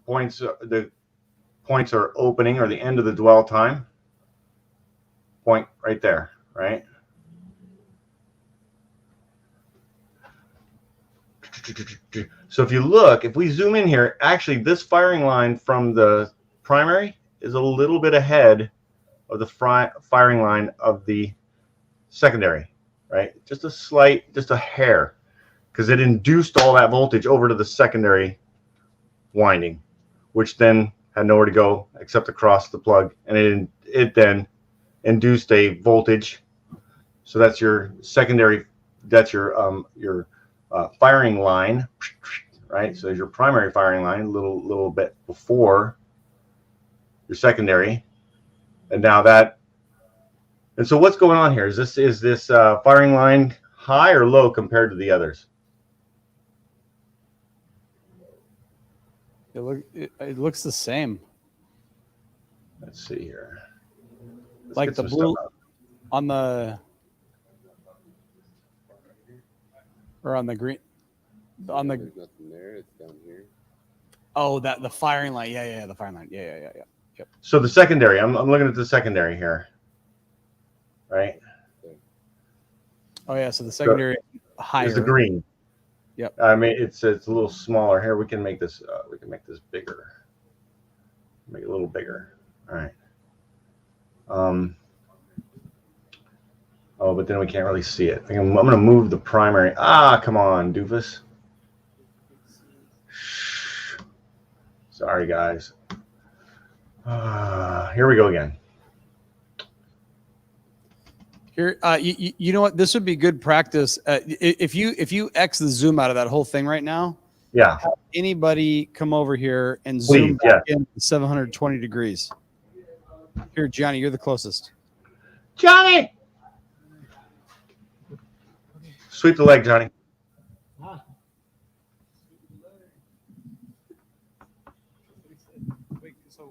points are opening, or the end of the dwell time point right there, right? So if we zoom in here, actually this firing line from the primary is a little bit ahead of the firing line of the secondary, right? Just a hair, because it induced all that voltage over to the secondary winding, which then had nowhere to go except across the plug, and it then induced a voltage. So that's your secondary, that's your firing line, right? So there's your primary firing line, a little bit before your secondary, and now that. And so what's going on here? Is this firing line high or low compared to the others? It looks the same. Let's see here. Let's like get the some blue stuff out. on the or on the green on the. There's nothing there. It's down here. Oh, the firing line. Yeah, the firing line. Yeah. Yep. So the secondary, I'm looking at the secondary here, right? Oh yeah, so the secondary higher Is the green. Yep. I mean, it's a little smaller here. We can make this bigger. Make it a little bigger. All right. Oh, but then we can't really see it. I'm going to move the primary. Ah, come on, doofus. Sorry, guys. Here we go again. Here, you know what? This would be good practice. If you X the zoom out of that whole thing right now, Yeah. have anybody come over here and zoom Please, back in 720 degrees. Here, Johnny, you're the closest. Johnny! Sweep the leg, Johnny. Wait, so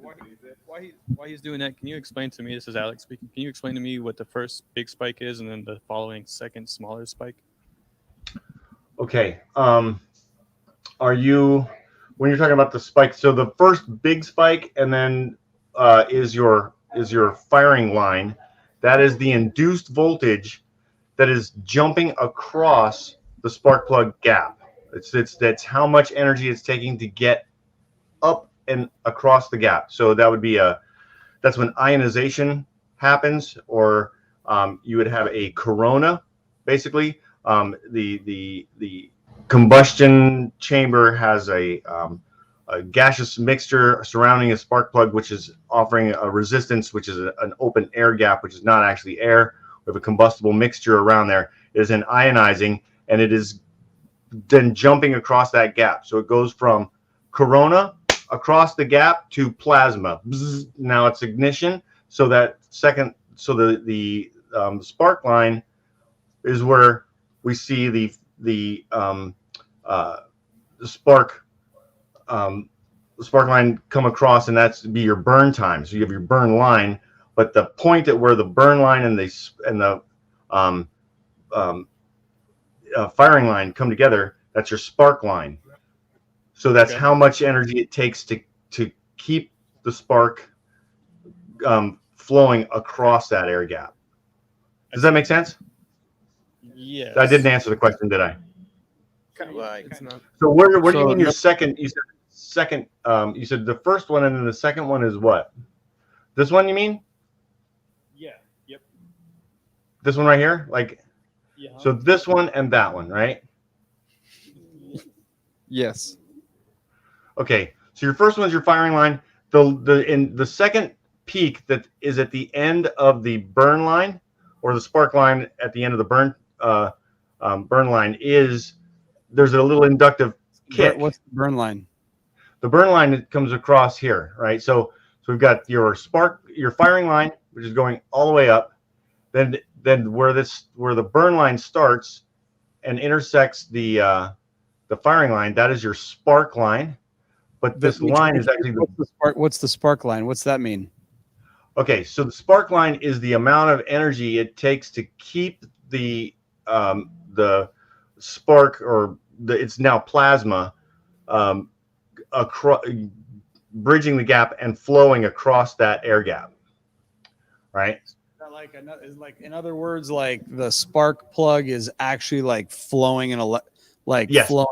while he's doing that, can you explain to me, this is Alex speaking, can you explain to me what the first big spike is and then the following second smaller spike? Okay. Are you, when you're talking about the spike, so the first big spike and then is your firing line, that is the induced voltage that is jumping across the spark plug gap. That's how much energy it's taking to get up and across the gap. So that would be that's when ionization happens, or you would have a corona, basically. The combustion chamber has a gaseous mixture surrounding a spark plug, which is offering a resistance, which is an open air gap, which is not actually air. We have a combustible mixture around there. It is then ionizing, and it is then jumping across that gap. So it goes from corona across the gap to plasma. Bzz, now it's ignition. So that second, so the spark line is where we see the spark line come across, and that's be your burn time. So you have your burn line, but the point at where the burn line and the firing line come together, that's your spark line. So that's how much energy it takes to keep the spark flowing across that air gap. Does that make sense? Yes. I didn't answer the question, did I? It's not. So where do you mean your second? You said second. You said the first one, and then the second one is what? This one, you mean? Yeah. Yep. This one right here, like. Yeah. So this one and that one, right? Yes. Okay. So your first one's your firing line. The second peak that is at the end of the burn line, or the spark line at the end of the burn line, is there's a little inductive kick. What's the burn line? The burn line that comes across here, right? So we've got your firing line, which is going all the way up. Then where the burn line starts and intersects the firing line, that is your spark line. But this line is actually what's the spark line? What's that mean? Okay, so the spark line is the amount of energy it takes to keep the spark, or it's now plasma, bridging the gap and flowing across that air gap, right? In other words, like the spark plug is actually like flowing flowing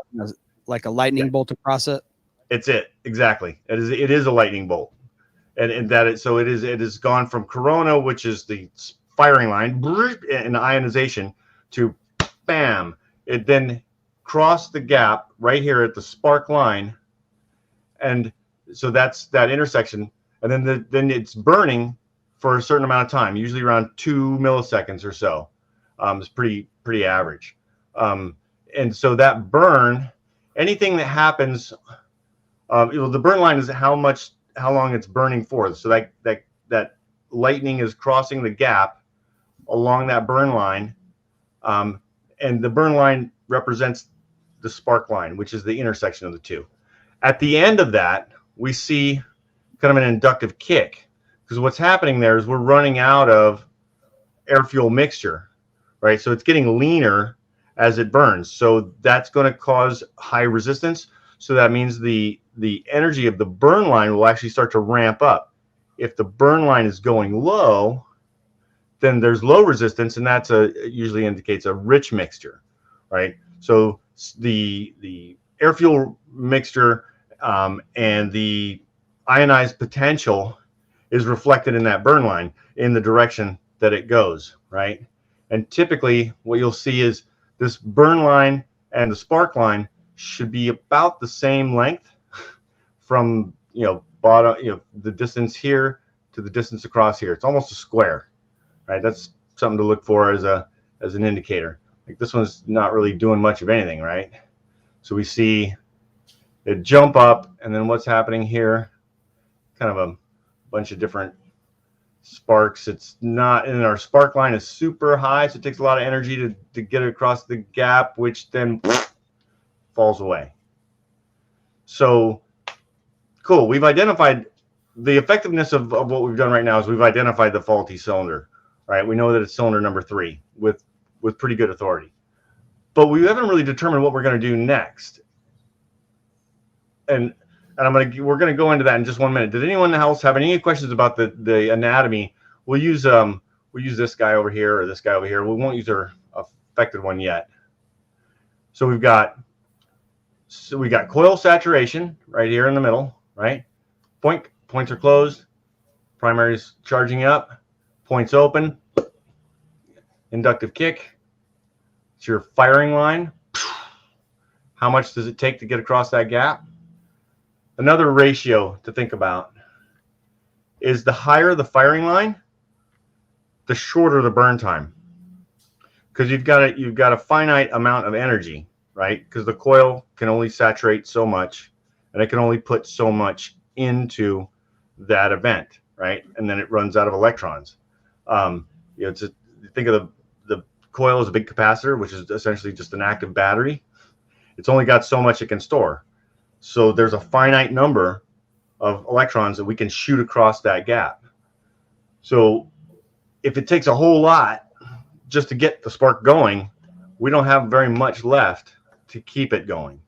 like a lightning bolt across it. It's exactly. It is a lightning bolt, and so it has gone from corona, which is the firing line, and ionization, to bam. It then crossed the gap right here at the spark line, and so that's that intersection, and then it's burning for a certain amount of time, usually around 2 milliseconds or so. It's pretty average, and so that burn, anything that happens. The burn line is how long it's burning for. So that lightning is crossing the gap along that burn line, and the burn line represents the spark line, which is the intersection of the two. At the end of that, we see kind of an inductive kick, because what's happening there is we're running out of air fuel mixture, right? So it's getting leaner as it burns. So that's going to cause high resistance. So that means the energy of the burn line will actually start to ramp up. if the burn line is going low, then there's low resistance, and that's usually indicates a rich mixture, right? So the air fuel mixture and the ionized potential is reflected in that burn line in the direction that it goes, right? And typically what you'll see is this burn line and the spark line should be about the same length from, bottom, the distance here to the distance across here. It's almost a square, right? That's something to look for as an indicator. Like this one's not really doing much of anything, right? So we see it jump up, and then what's happening here, kind of a bunch of different sparks. It's not, and our spark line is super high, so it takes a lot of energy to get it across the gap, which then falls away. So cool. We've identified the effectiveness of what we've done right now is we've identified the faulty cylinder, right? We know that it's cylinder number 3 with pretty good authority, but we haven't really determined what we're going to do next. And we're gonna go into that in just 1 minute. Did anyone else have any questions about the anatomy? We'll use this guy over here or this guy over here. We won't use our affected one yet. So we got coil saturation right here in the middle, right? Points are closed. Primary's charging up. Points open. Inductive kick. It's your firing line. How much does it take to get across that gap? Another ratio to think about is the higher the firing line, the shorter the burn time, because you've got a finite amount of energy, right? Because the coil can only saturate so much, and it can only put so much into that event, right? And then it runs out of electrons. Think of the coil as a big capacitor, which is essentially just an active battery. It's only got so much it can store. So there's a finite number of electrons that we can shoot across that gap. So if it takes a whole lot just to get the spark going, we don't have very much left to keep it going.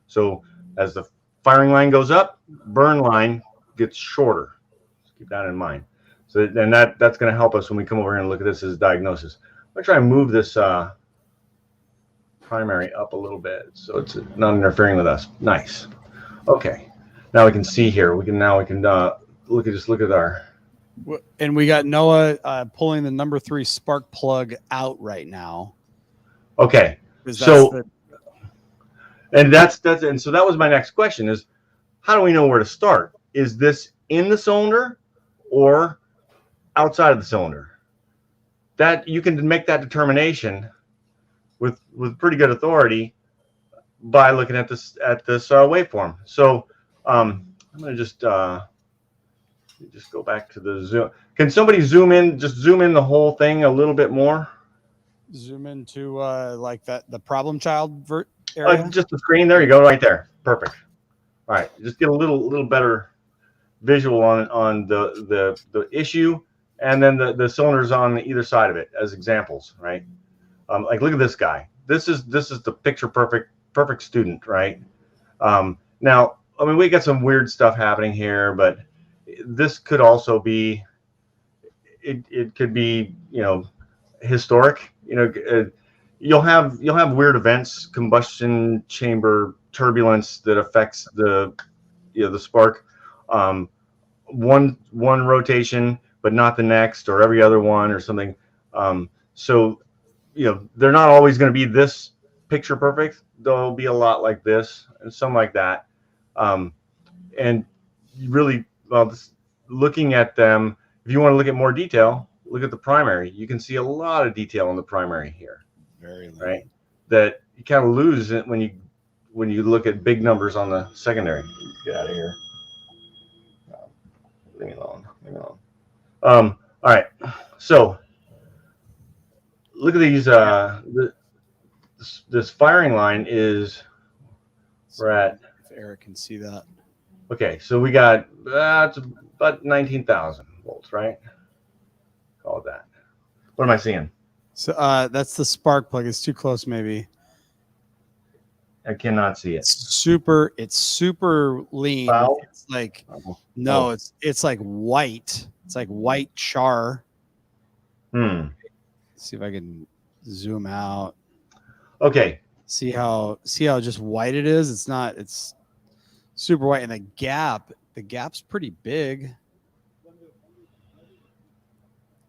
So as the firing line goes up, burn line gets shorter. Just keep that in mind. So then that's going to help us when we come over here and look at this as diagnosis. I'm going to try and move this primary up a little bit so it's not interfering with us. Nice. Okay, now we can see here. We can look at our. And we got Noah pulling the number 3 spark plug out right now. Okay, so and so that was my next question: is how do we know where to start? Is this in the cylinder or outside of the cylinder? That you can make that determination with pretty good authority by looking at this waveform. So I'm going to just go back to the zoom. Can somebody zoom in the whole thing a little bit more? Zoom into like the problem child area. Just the screen. There you go, right there. Perfect. All right, just get a little better visual on the issue, and then the cylinders on either side of it as examples, right? Like look at this guy. This is the picture perfect student, right? Now, I mean, we got some weird stuff happening here, but this could also be, it could be, historic. You'll have weird events, combustion chamber turbulence that affects the spark. One rotation, but not the next, or every other one, or something. So, they're not always going to be this picture perfect. They'll be a lot like this and some like that. And really, just looking at them, if you want to look at more detail, look at the primary. You can see a lot of detail in the primary here. Very low. Right. That you kind of lose it when you look at big numbers on the secondary. Get out of here. Leave me alone. All right. So look at these. This firing line is, we're at. If Eric can see that. Okay, so we got it's about 19,000 volts, right? Call it that. What am I seeing? So that's the spark plug. It's too close, maybe. I cannot see it. It's super lean. Foul? It's like Oh. no, it's like white. It's like white char. Hmm. See if I can zoom out. Okay. See how just white it is? It's super white, and the gap's pretty big.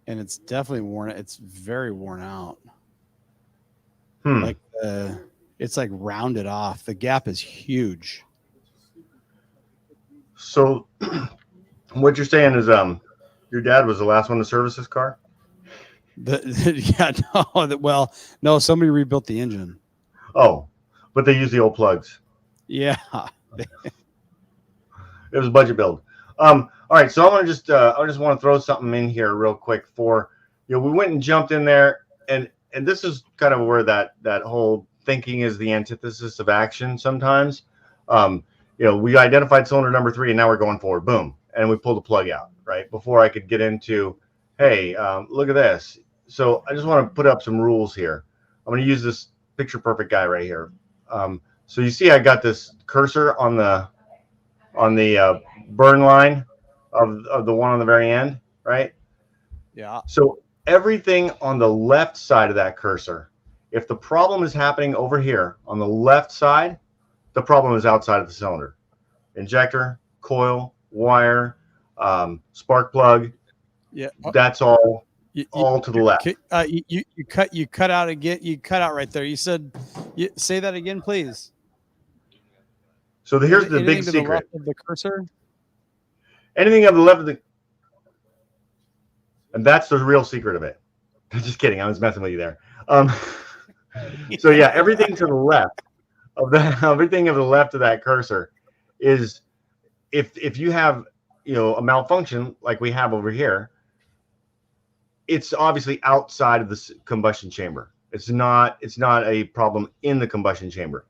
And it's definitely worn. It's very worn out. Hmm. Like it's like rounded off. The gap is huge. So what you're saying is your dad was the last one to service this car? No, somebody rebuilt the engine. Oh, but they use the old plugs. Yeah. It was a budget build. All right, so I just want to throw something in here real quick for, we went and jumped in there, and this is kind of where that whole thinking is the antithesis of action sometimes. We identified cylinder number 3, and now we're going forward. Boom, and we pulled the plug out, right? Before I could get into, hey, look at this. So I just want to put up some rules here. I'm going to use this picture perfect guy right here. So you see I got this cursor on the burn line of the one on the very end, right? Yeah. So everything on the left side of that cursor, if the problem is happening over here on the left side, the problem is outside of the cylinder. Injector, coil, wire, spark plug. Yeah. That's all to the left. You cut out again. You cut out right there. You said, say that again, please. So here's the Anything big to the secret. left of the cursor. Anything on the left of the, and that's the real secret of it. Just kidding. I was messing with you there. So yeah, everything to the left of everything of the left of that cursor is, if you have a malfunction like we have over here, it's obviously outside of the combustion chamber. It's not a problem in the combustion chamber.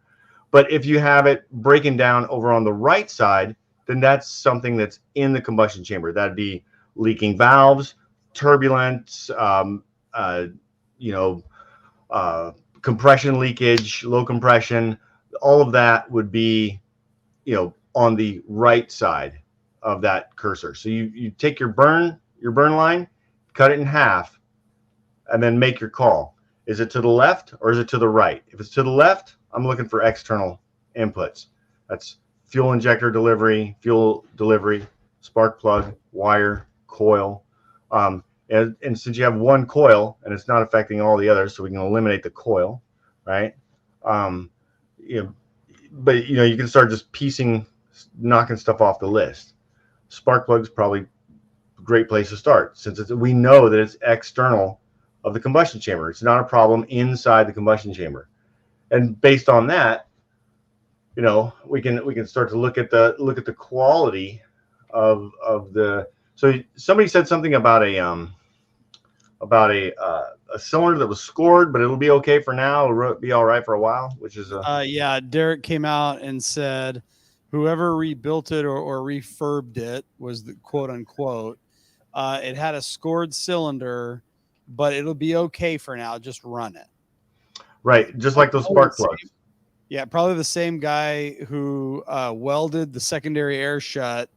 But if you have it breaking down over on the right side, then that's something that's in the combustion chamber. That'd be leaking valves, turbulence, compression leakage, low compression. All of that would be, on the right side of that cursor. So you take your burn line, cut it in half, and then make your call. Is it to the left or is it to the right? If it's to the left, I'm looking for external inputs. That's fuel injector delivery, fuel delivery, spark plug, wire, coil. And since you have one coil and it's not affecting all the others, so we can eliminate the coil, right? But you can start just knocking stuff off the list. Spark plug's probably a great place to start, since we know that it's external of the combustion chamber. It's not a problem inside the combustion chamber. And based on that, we can start to look at the quality of the. So somebody said something about a cylinder that was scored, but it'll be okay for now. It'll be all right for a while, which is yeah. Derek came out and said, whoever rebuilt it or refurbed it was the quote unquote. It had a scored cylinder, but it'll be okay for now. Just run it. Right, just like those spark plugs. Yeah, probably the same guy who welded the secondary air shut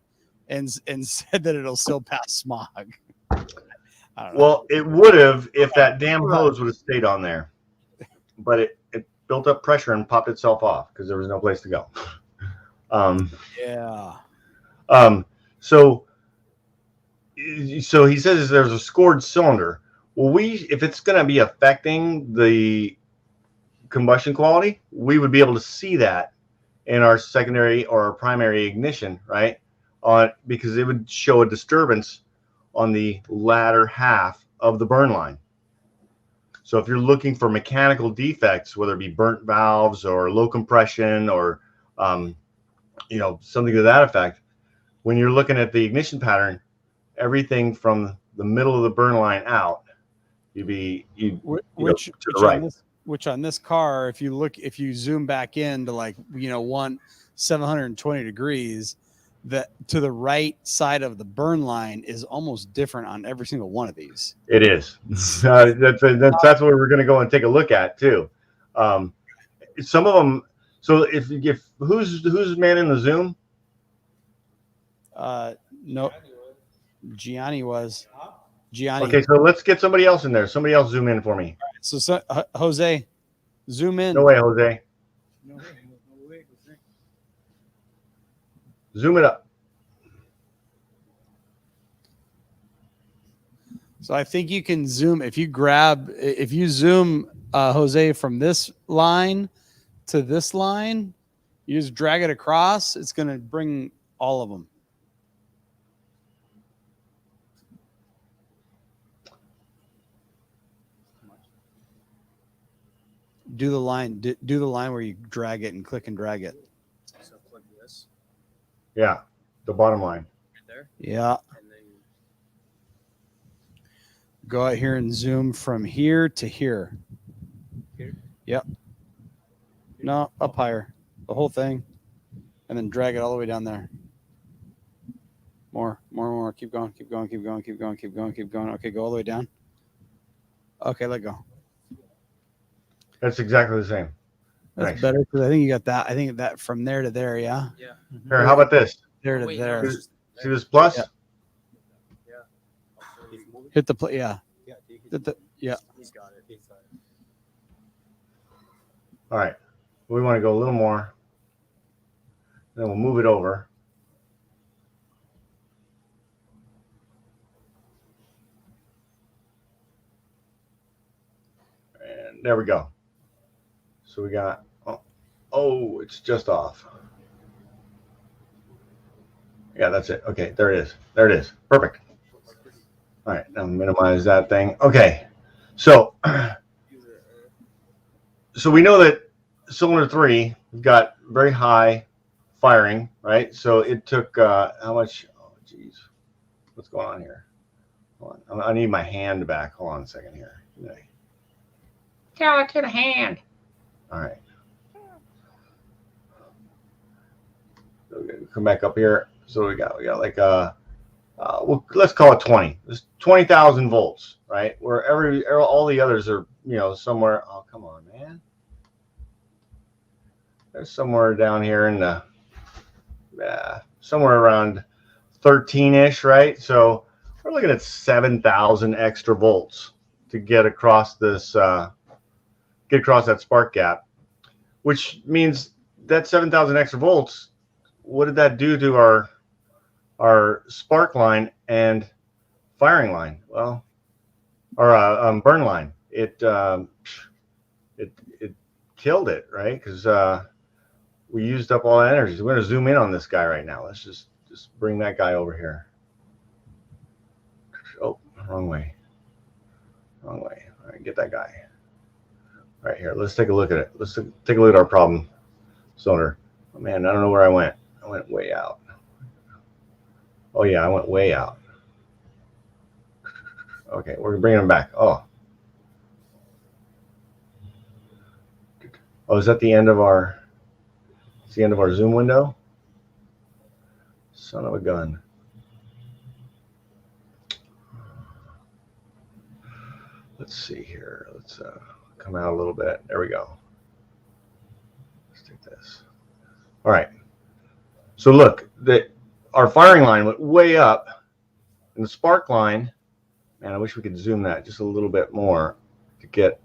and said that it'll still pass smog. I don't know. Well, it would have if that damn hose would have stayed on there, but it built up pressure and popped itself off because there was no place to go. Yeah. So he says there's a scored cylinder. Well, if it's going to be affecting the combustion quality, we would be able to see that in our secondary or our primary ignition, right? Because it would show a disturbance on the latter half of the burn line. So if you're looking for mechanical defects, whether it be burnt valves or low compression or something to that effect, when you're looking at the ignition pattern, everything from the middle of the burn line out, to the right. Which on this car, if you zoom back in to 720 degrees, that to the right side of the burn line is almost different on every single one of these. It is. That's what we're going to go and take a look at too. Some of them So if who's manning the Zoom? No, Gianni was. Gianni. Okay, so let's get somebody else in there. Somebody else zoom in for me. So Jose, zoom in. No way, Jose. No way, no way, Jose. Zoom it up. So I think you can zoom if you zoom Jose from this line to this line, you just drag it across, it's going to bring all of them. Do the line do the line where you drag it and click and drag it. So click this Yeah, the bottom line. right there. Yeah. And then Go out here and zoom from here to here. Here? Yep. No, up higher. The whole thing. And then drag it all the way down there. More. Keep going. Okay, go all the way down. Okay, let go. That's exactly the same. That's Nice. better because I think you got that. I think that from there to there, yeah. yeah. Here, how about this? There to Wait, no, there. it's just See this plus? Yeah. Yeah. Hit the play. Yeah. Yeah. He's got it. All right. We want to go a little more. Then we'll move it over. And there we go. So we got, oh, it's just off. Yeah, that's it. Okay, there it is. There it is. Perfect. All right, now minimize that thing. Okay, so we know that cylinder 3 got very high firing, right? So it took how much? Oh, geez, what's going on here? Hold on. I need my hand back. Hold on a second here. Okay. Tell it to the hand. All right. So we're gonna come back up here. So we got like well, let's call it 20. It's 20,000 volts, right? Where all the others are, somewhere. Oh, come on, man. There's somewhere down here in the somewhere around 13-ish, right? So we're looking at 7,000 extra volts to get across this get across that spark gap, which means that 7,000 extra volts, what did that do to our spark line and firing line? Well, our burn line. It killed it, right? Because we used up all that energy. So we're going to zoom in on this guy right now. Let's just bring that guy over here. Oh, wrong way. Wrong way. All right, get that guy. Right here. Let's take a look at it. Let's take a look at our problem cylinder. Oh, man, I don't know where I went. I went way out. Oh, yeah, I went way out. Okay, we're bringing him back. Oh, is that the end of our... It's the end of our zoom window? Son of a gun. Let's see here. Let's come out a little bit. There we go. Let's take this. All right. So look, our firing line went way up, and the spark line, man, I wish we could zoom that just a little bit more to get.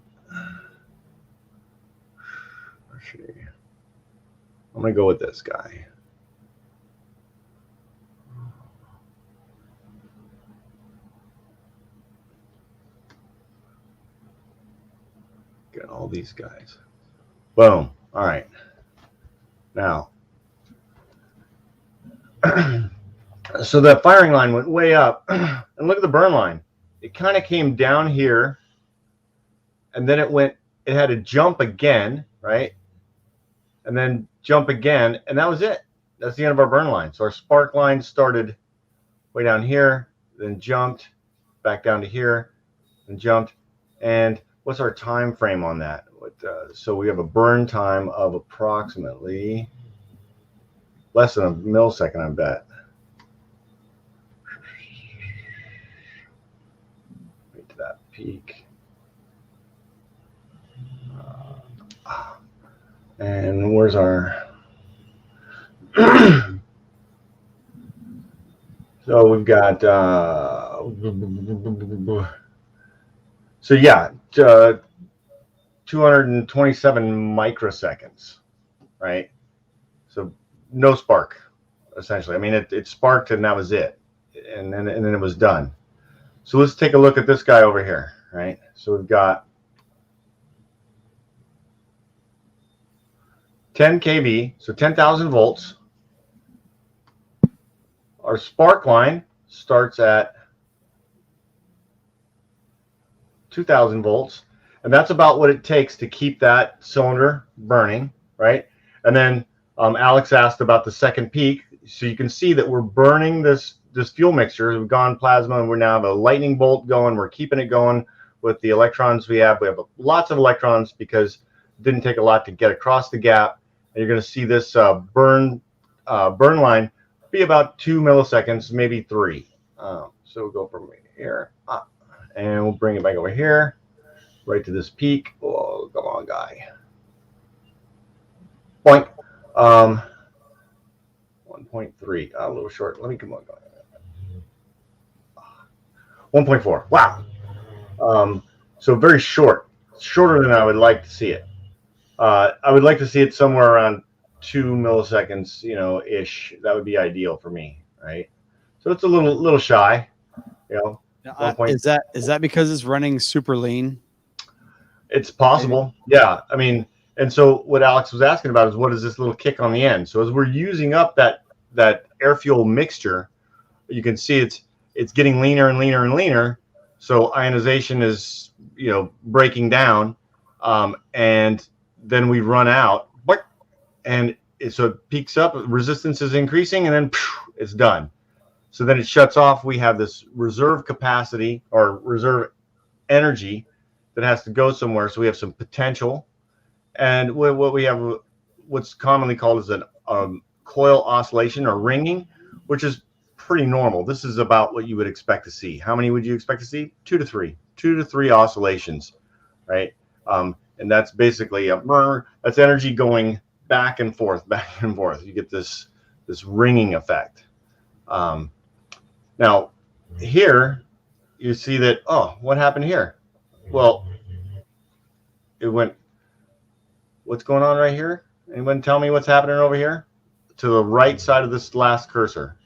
I'm going to go with this guy. Get all these guys. Boom. All right. Now, so the firing line went way up, and look at the burn line. It kind of came down here, and then it had to jump again, right? And then jump again, and that was it. That's the end of our burn line. So our spark line started way down here, then jumped back down to here, and jumped. And what's our time frame on that? So we have a burn time of approximately less than a millisecond, I bet. Wait to that peak. And where's our? So we've got. So yeah, 227 microseconds, right? So no spark, essentially. I mean, it sparked and that was it, and then it was done. So let's take a look at this guy over here, right? So we've got 10 kV, so 10,000 volts. Our spark line starts at 2,000 volts, and that's about what it takes to keep that cylinder burning, right? And then Alex asked about the second peak, so you can see that we're burning this fuel mixture. We've gone plasma, and we now have a lightning bolt going. We're keeping it going with the electrons we have. We have lots of electrons because it didn't take a lot to get across the gap. And you're going to see this burn line be about 2 milliseconds, maybe 3. So we'll go from here up, and we'll bring it back over here, right to this peak. Oh, come on, guy. Point. 1.3. A little short. Let me come on. 1.4. Wow. So very short. Shorter than I would like to see it. I would like to see it somewhere around 2 milliseconds, ish. That would be ideal for me, right? So it's a little shy, Is that because it's running super lean? It's possible. Yeah. I mean, and so what Alex was asking about is what is this little kick on the end? So as we're using up that air fuel mixture, you can see it's getting leaner and leaner and leaner. So ionization is, breaking down, and then we run out, and so it peaks up, resistance is increasing, and then it's done. So then it shuts off. We have this reserve capacity or reserve energy that has to go somewhere. So we have some potential, and what we have, what's commonly called is an coil oscillation or ringing, which is pretty normal. This is about what you would expect to see. How many would you expect to see? 2 to 3 oscillations, right? And that's basically that's energy going back and forth. You get this ringing effect. Now here you see that, what happened here? Well, what's going on right here? Anyone tell me what's happening over here? To the right side of this last cursor.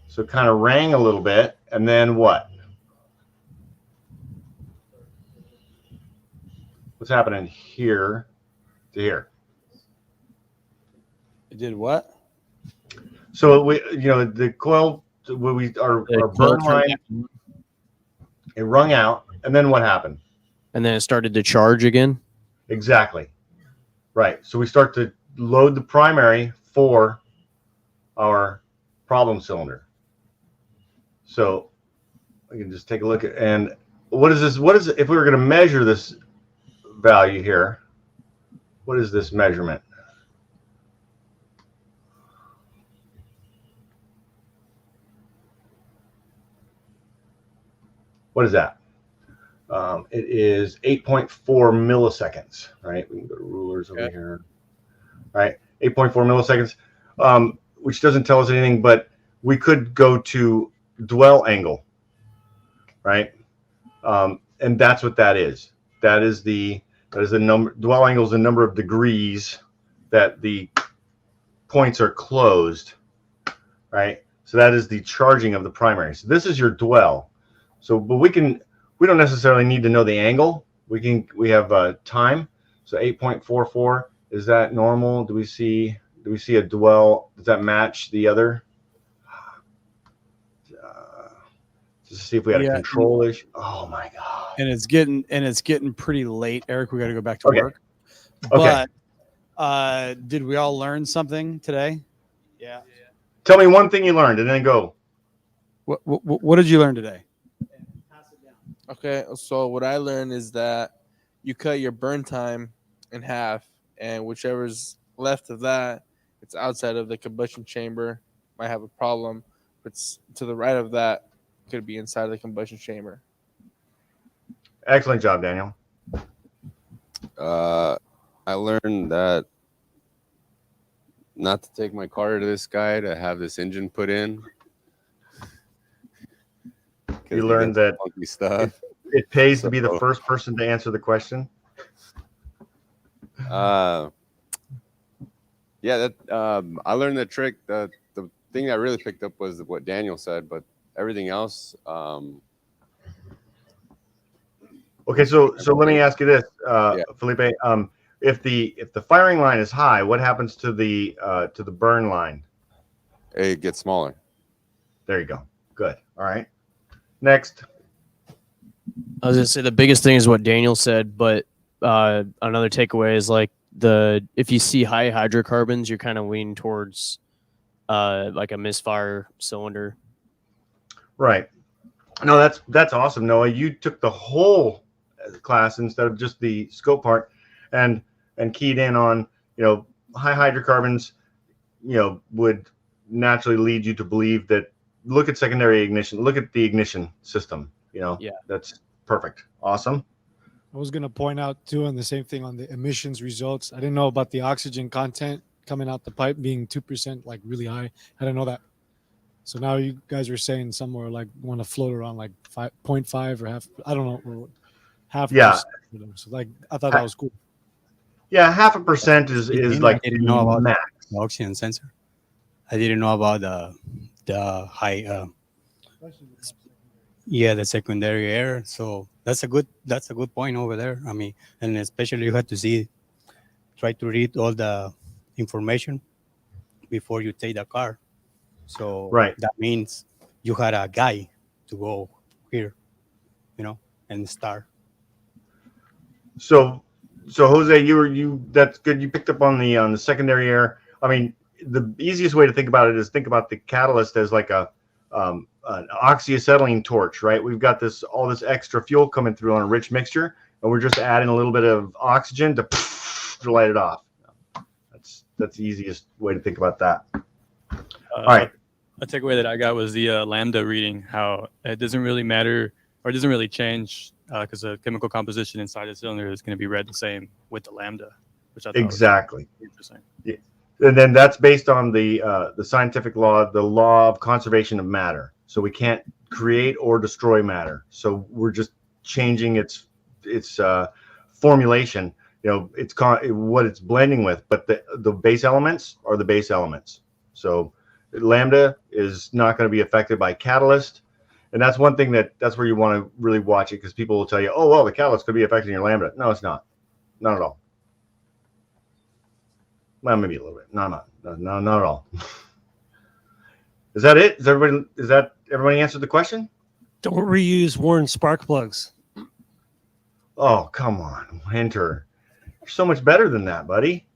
So it kind of rang a little bit, and then what? What's happening here to here? It did what? So the coil, our burn line, it rung out, and then what happened? And then it started to charge again. Exactly. Right. So we start to load the primary for our problem cylinder. So we can just take a look at, and what is this? What is it? If we were going to measure this value here, what is this measurement? What is that? It is 8.4 milliseconds, right? We can go to rulers over here. All right, 8.4 milliseconds, which doesn't tell us anything, but we could go to dwell angle, right? And that's what that is. That is the number. Dwell angle is the number of degrees that the points are closed, right? So that is the charging of the primary. So this is your dwell. So, but we don't necessarily need to know the angle. We have time. So 8.44, is that normal? Do we see a dwell? Does that match the other? Just see if we had a control issue. Oh my god! And it's getting pretty late, Eric. We got to go back to work. Okay. But did we all learn something today? Yeah. Tell me one thing you learned, and then go. What did you learn today? Okay, so what I learned is that you cut your burn time in half, and whichever's left of that, it's outside of the combustion chamber, might have a problem. But it's to the right of that, could be inside the combustion chamber. Excellent job, Daniel. I learned that not to take my car to this guy to have this engine put in. You learned that stuff. it pays to be the first person to answer the question. Yeah, that I learned the trick. The thing I really picked up was what Daniel said, but everything else. Okay, so let me ask you this, Felipe. If the firing line is high, what happens to the burn line? It gets smaller. There you go. Good. All right. Next. I was gonna say the biggest thing is what Daniel said, but another takeaway is like if you see high hydrocarbons, you're kind of leaning towards like a misfire cylinder. Right. No, that's awesome, Noah. You took the whole class instead of just the scope part, and keyed in on, high hydrocarbons, would naturally lead you to believe that. Look at secondary ignition. Look at the ignition system. Yeah, that's perfect. Awesome. I was going to point out too, on the same thing on the emissions results. I didn't know about the oxygen content coming out the pipe being 2%, like really high. I didn't know that. So now you guys were saying somewhere like want to float around like 5.5 or half. I don't know, or half. Yeah. So like I thought that was cool. Yeah, 0.5% is like I didn't know about max. the oxygen sensor. I didn't know about the high the secondary air. So that's a good point over there. I mean, and especially you have to try to read all the information before you take the car. So that means you had a guy to go here, and start. So Jose, that's good. You picked up on the secondary air. I mean, the easiest way to think about it is think about the catalyst as like an oxyacetylene torch, right? We've got all this extra fuel coming through on a rich mixture, and we're just adding a little bit of oxygen to light it off. That's the easiest way to think about that. All right. A takeaway that I got was the lambda reading, how it doesn't really matter or it doesn't really change because the chemical composition inside the cylinder is going to be read the same with the lambda, which I thought exactly was interesting. Yeah. And then that's based on the scientific law, the law of conservation of matter. So we can't create or destroy matter. So we're just changing its formulation. It's what it's blending with, but the base elements are the base elements. So lambda is not going to be affected by catalyst, and that's one thing that's where you want to really watch it, because people will tell you, oh well, the catalyst could be affecting your lambda. No, it's not at all. Well, maybe a little bit. No, not at all. Is that it? Is that everybody answered the question? Don't reuse worn spark plugs. Oh, come on, Winter. You're so much better than that, buddy.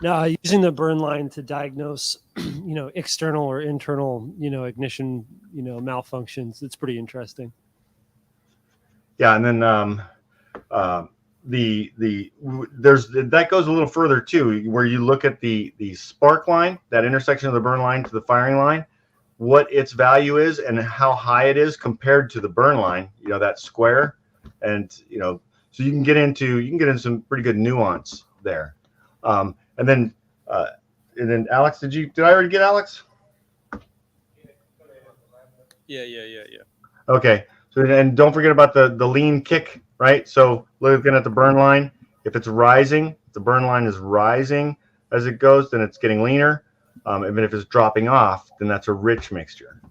No, using the burn line to diagnose, external or internal, ignition, malfunctions. It's pretty interesting. Yeah, and then that goes a little further too, where you look at the spark line, that intersection of the burn line to the firing line, what its value is and how high it is compared to the burn line, that square, and so you can get into some pretty good nuance there. And then Alex, did I already get Alex? Yeah. Okay. So, and don't forget about the lean kick, right? So looking at the burn line, if it's rising, the burn line is rising as it goes, then it's getting leaner. And if it's dropping off, then that's a rich mixture,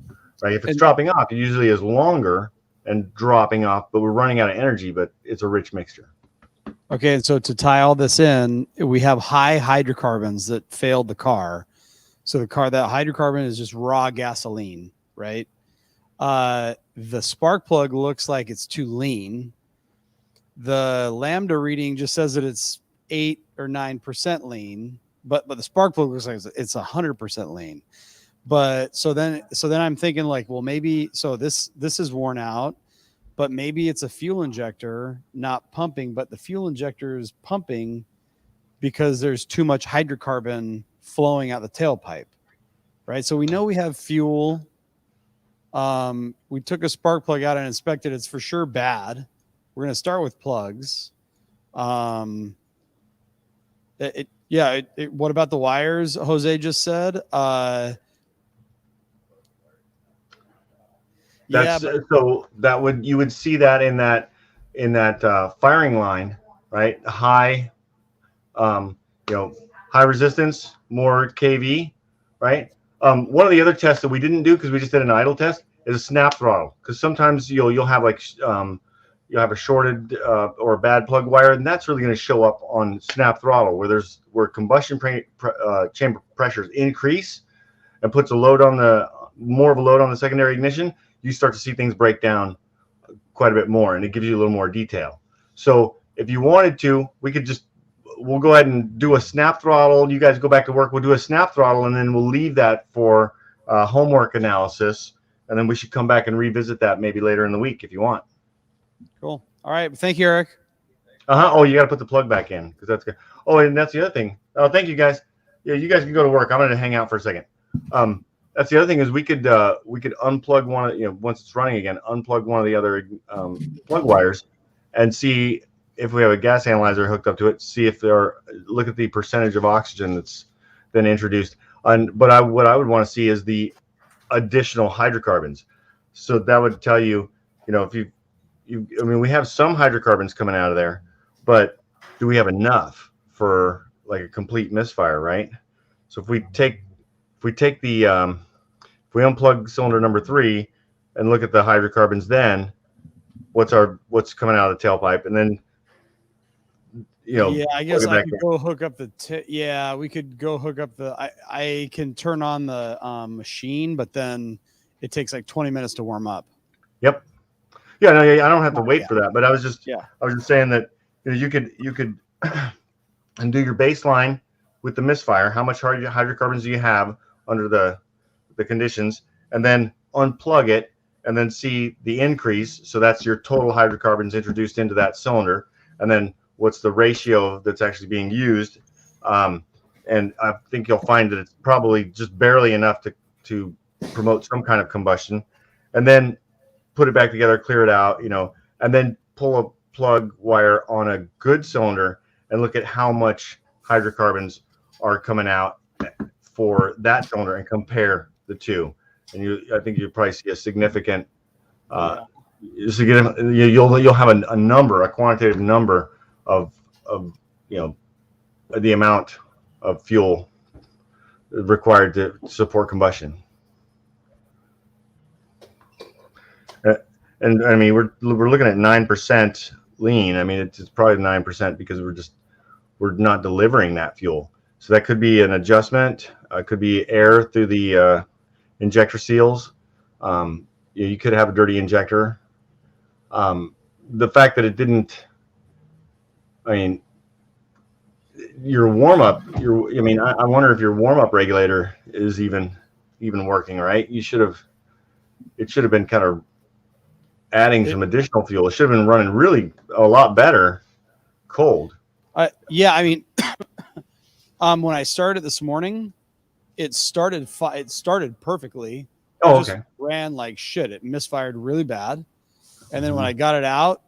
right? If it's dropping off, it usually is longer and dropping off, but we're running out of energy, but it's a rich mixture. Okay, and so to tie all this in, we have high hydrocarbons that failed the car. So that hydrocarbon is just raw gasoline, right? The spark plug looks like it's too lean. The lambda reading just says that it's 8 or 9% lean, but the spark plug looks like it's 100% lean. But so then I'm thinking like, well, maybe this is worn out. But maybe it's a fuel injector not pumping, but the fuel injector is pumping because there's too much hydrocarbon flowing out the tailpipe, right? So we know we have fuel. We took a spark plug out and inspected. It's for sure bad. We're going to start with plugs. What about the wires? Jose just said. That's so that would you would see that in that firing line, right? High, high resistance, more kV, right? One of the other tests that we didn't do because we just did an idle test is a snap throttle, because sometimes you'll have like you'll have a shorted or a bad plug wire, and that's really going to show up on snap throttle where combustion chamber pressures increase and puts more of a load on the secondary ignition. You start to see things break down quite a bit more, and it gives you a little more detail. So if you wanted to, we'll go ahead and do a snap throttle. You guys go back to work. We'll do a snap throttle, and then we'll leave that for homework analysis, and then we should come back and revisit that maybe later in the week if you want. Cool. All right. Thank you, Eric. Oh, you got to put the plug back in because that's good. Oh, and that's the other thing. Oh, thank you guys. Yeah, you guys can go to work. I'm going to hang out for a second. That's the other thing is we could unplug one of, once it's running again, unplug one of the other plug wires and see if we have a gas analyzer hooked up to it, look at the percentage of oxygen that's been introduced. But what I would want to see is the additional hydrocarbons. So that would tell you, if we have some hydrocarbons coming out of there, but do we have enough for like a complete misfire, right? So if we unplug cylinder number 3 and look at the hydrocarbons, then what's coming out of the tailpipe, and then I guess I could go hook up we could go hook up I can turn on the machine, but then it takes like 20 minutes to warm up. Yep. Yeah, no, I don't have to wait for that, but I was just saying that you could and do your baseline with the misfire. How much hydrocarbons do you have under the conditions, and then unplug it and then see the increase. So that's your total hydrocarbons introduced into that cylinder, and then what's the ratio that's actually being used. And I think you'll find that it's probably just barely enough to promote some kind of combustion, and then put it back together, clear it out, and then pull a plug wire on a good cylinder and look at how much hydrocarbons are coming out for that cylinder and compare the two. And I think you'll probably see a significant, you'll have a quantitative number of the amount of fuel required to support combustion. And I mean, we're looking at 9% lean. I mean, it's probably 9% because we're not delivering that fuel. So that could be an adjustment. Could be air through the injector seals. You could have a dirty injector. The fact that it didn't, your warm up. I wonder if your warm up regulator is even working right. It should have been kind of adding some additional fuel. It should have been running really a lot better cold. When I started this morning, it started perfectly. It ran like shit. It misfired really bad, and then when I got it out,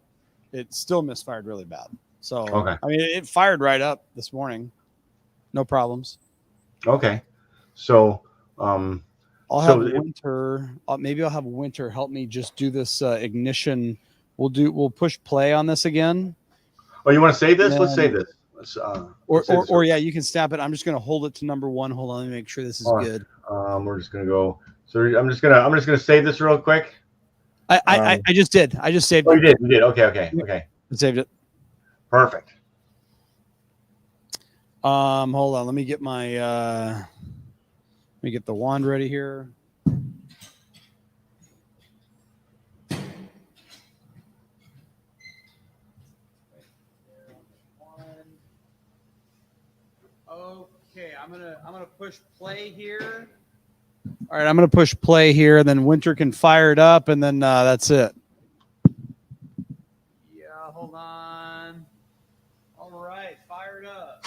it still misfired really bad. So it fired right up this morning, no problems. Okay, so I'll have Winter. Maybe I'll have Winter help me just do this ignition. We'll push play on this again. Oh, you want to save this? Let's save this. Or you can snap it. I'm just gonna hold it to number 1. Hold on, let me make sure this is good. We're just gonna go. So I'm just gonna save this real quick. I just did. I just saved it. You did. Okay. I saved it. Perfect. Hold on. Let me get my let me get the wand ready here. Okay, I'm gonna push play here. All right, I'm gonna push play here, and then Winter can fire it up, and then that's it. Yeah, hold on. All right, fire it up.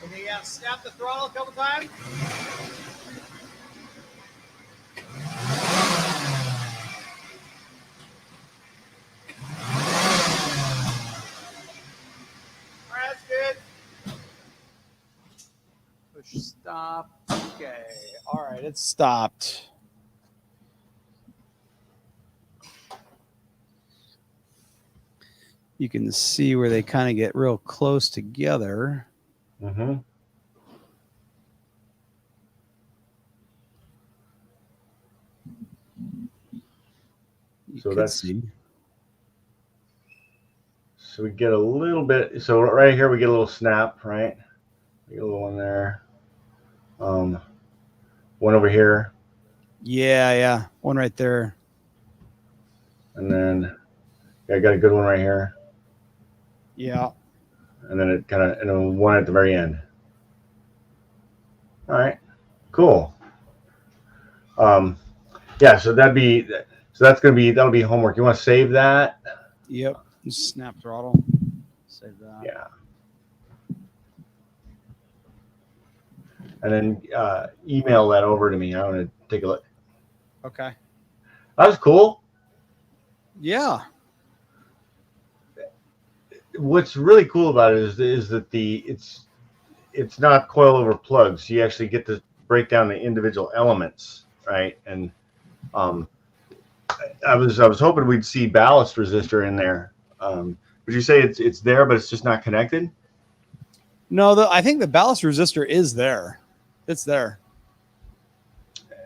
Okay, yeah, snap the throttle a couple times. Stop. Okay. All right. It's stopped. You can see where they kind of get real close together. Mm-hmm. So could that's see. so we get a little bit. So right here we get a little snap, right? We get a little one there. One over here, Yeah. One right there. and then I got a good one right here, Yeah. and then it kind of and then one at the very end. All right, cool. Yeah. So that'll be homework. You want to save that? Yep. Snap throttle. Save that. Yeah. And then email that over to me. I want to take a look. Okay. That was cool. Yeah. What's really cool about it is that it's not coil over plugs. You actually get to break down the individual elements, right? And I was hoping we'd see ballast resistor in there. Would you say it's there, but it's just not connected? No, I think the ballast resistor is there. It's there.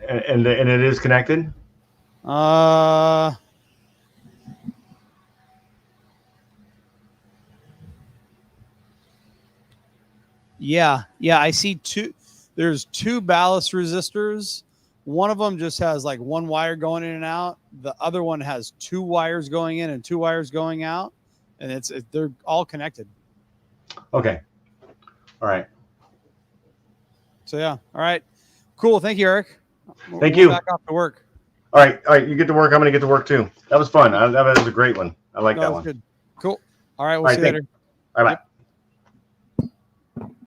And it is connected. Yeah. I see two. There's two ballast resistors. One of them just has like one wire going in and out. The other one has two wires going in and two wires going out, and they're all connected. Okay. All right. So yeah. All right. Cool. Thank you, Eric. Thank you. Back off to work. All right. You get to work. I'm going to get to work too. That was fun. That was a great one. I like that That was one. good. Cool. All right. We'll All right, see you later. Bye bye. Yep.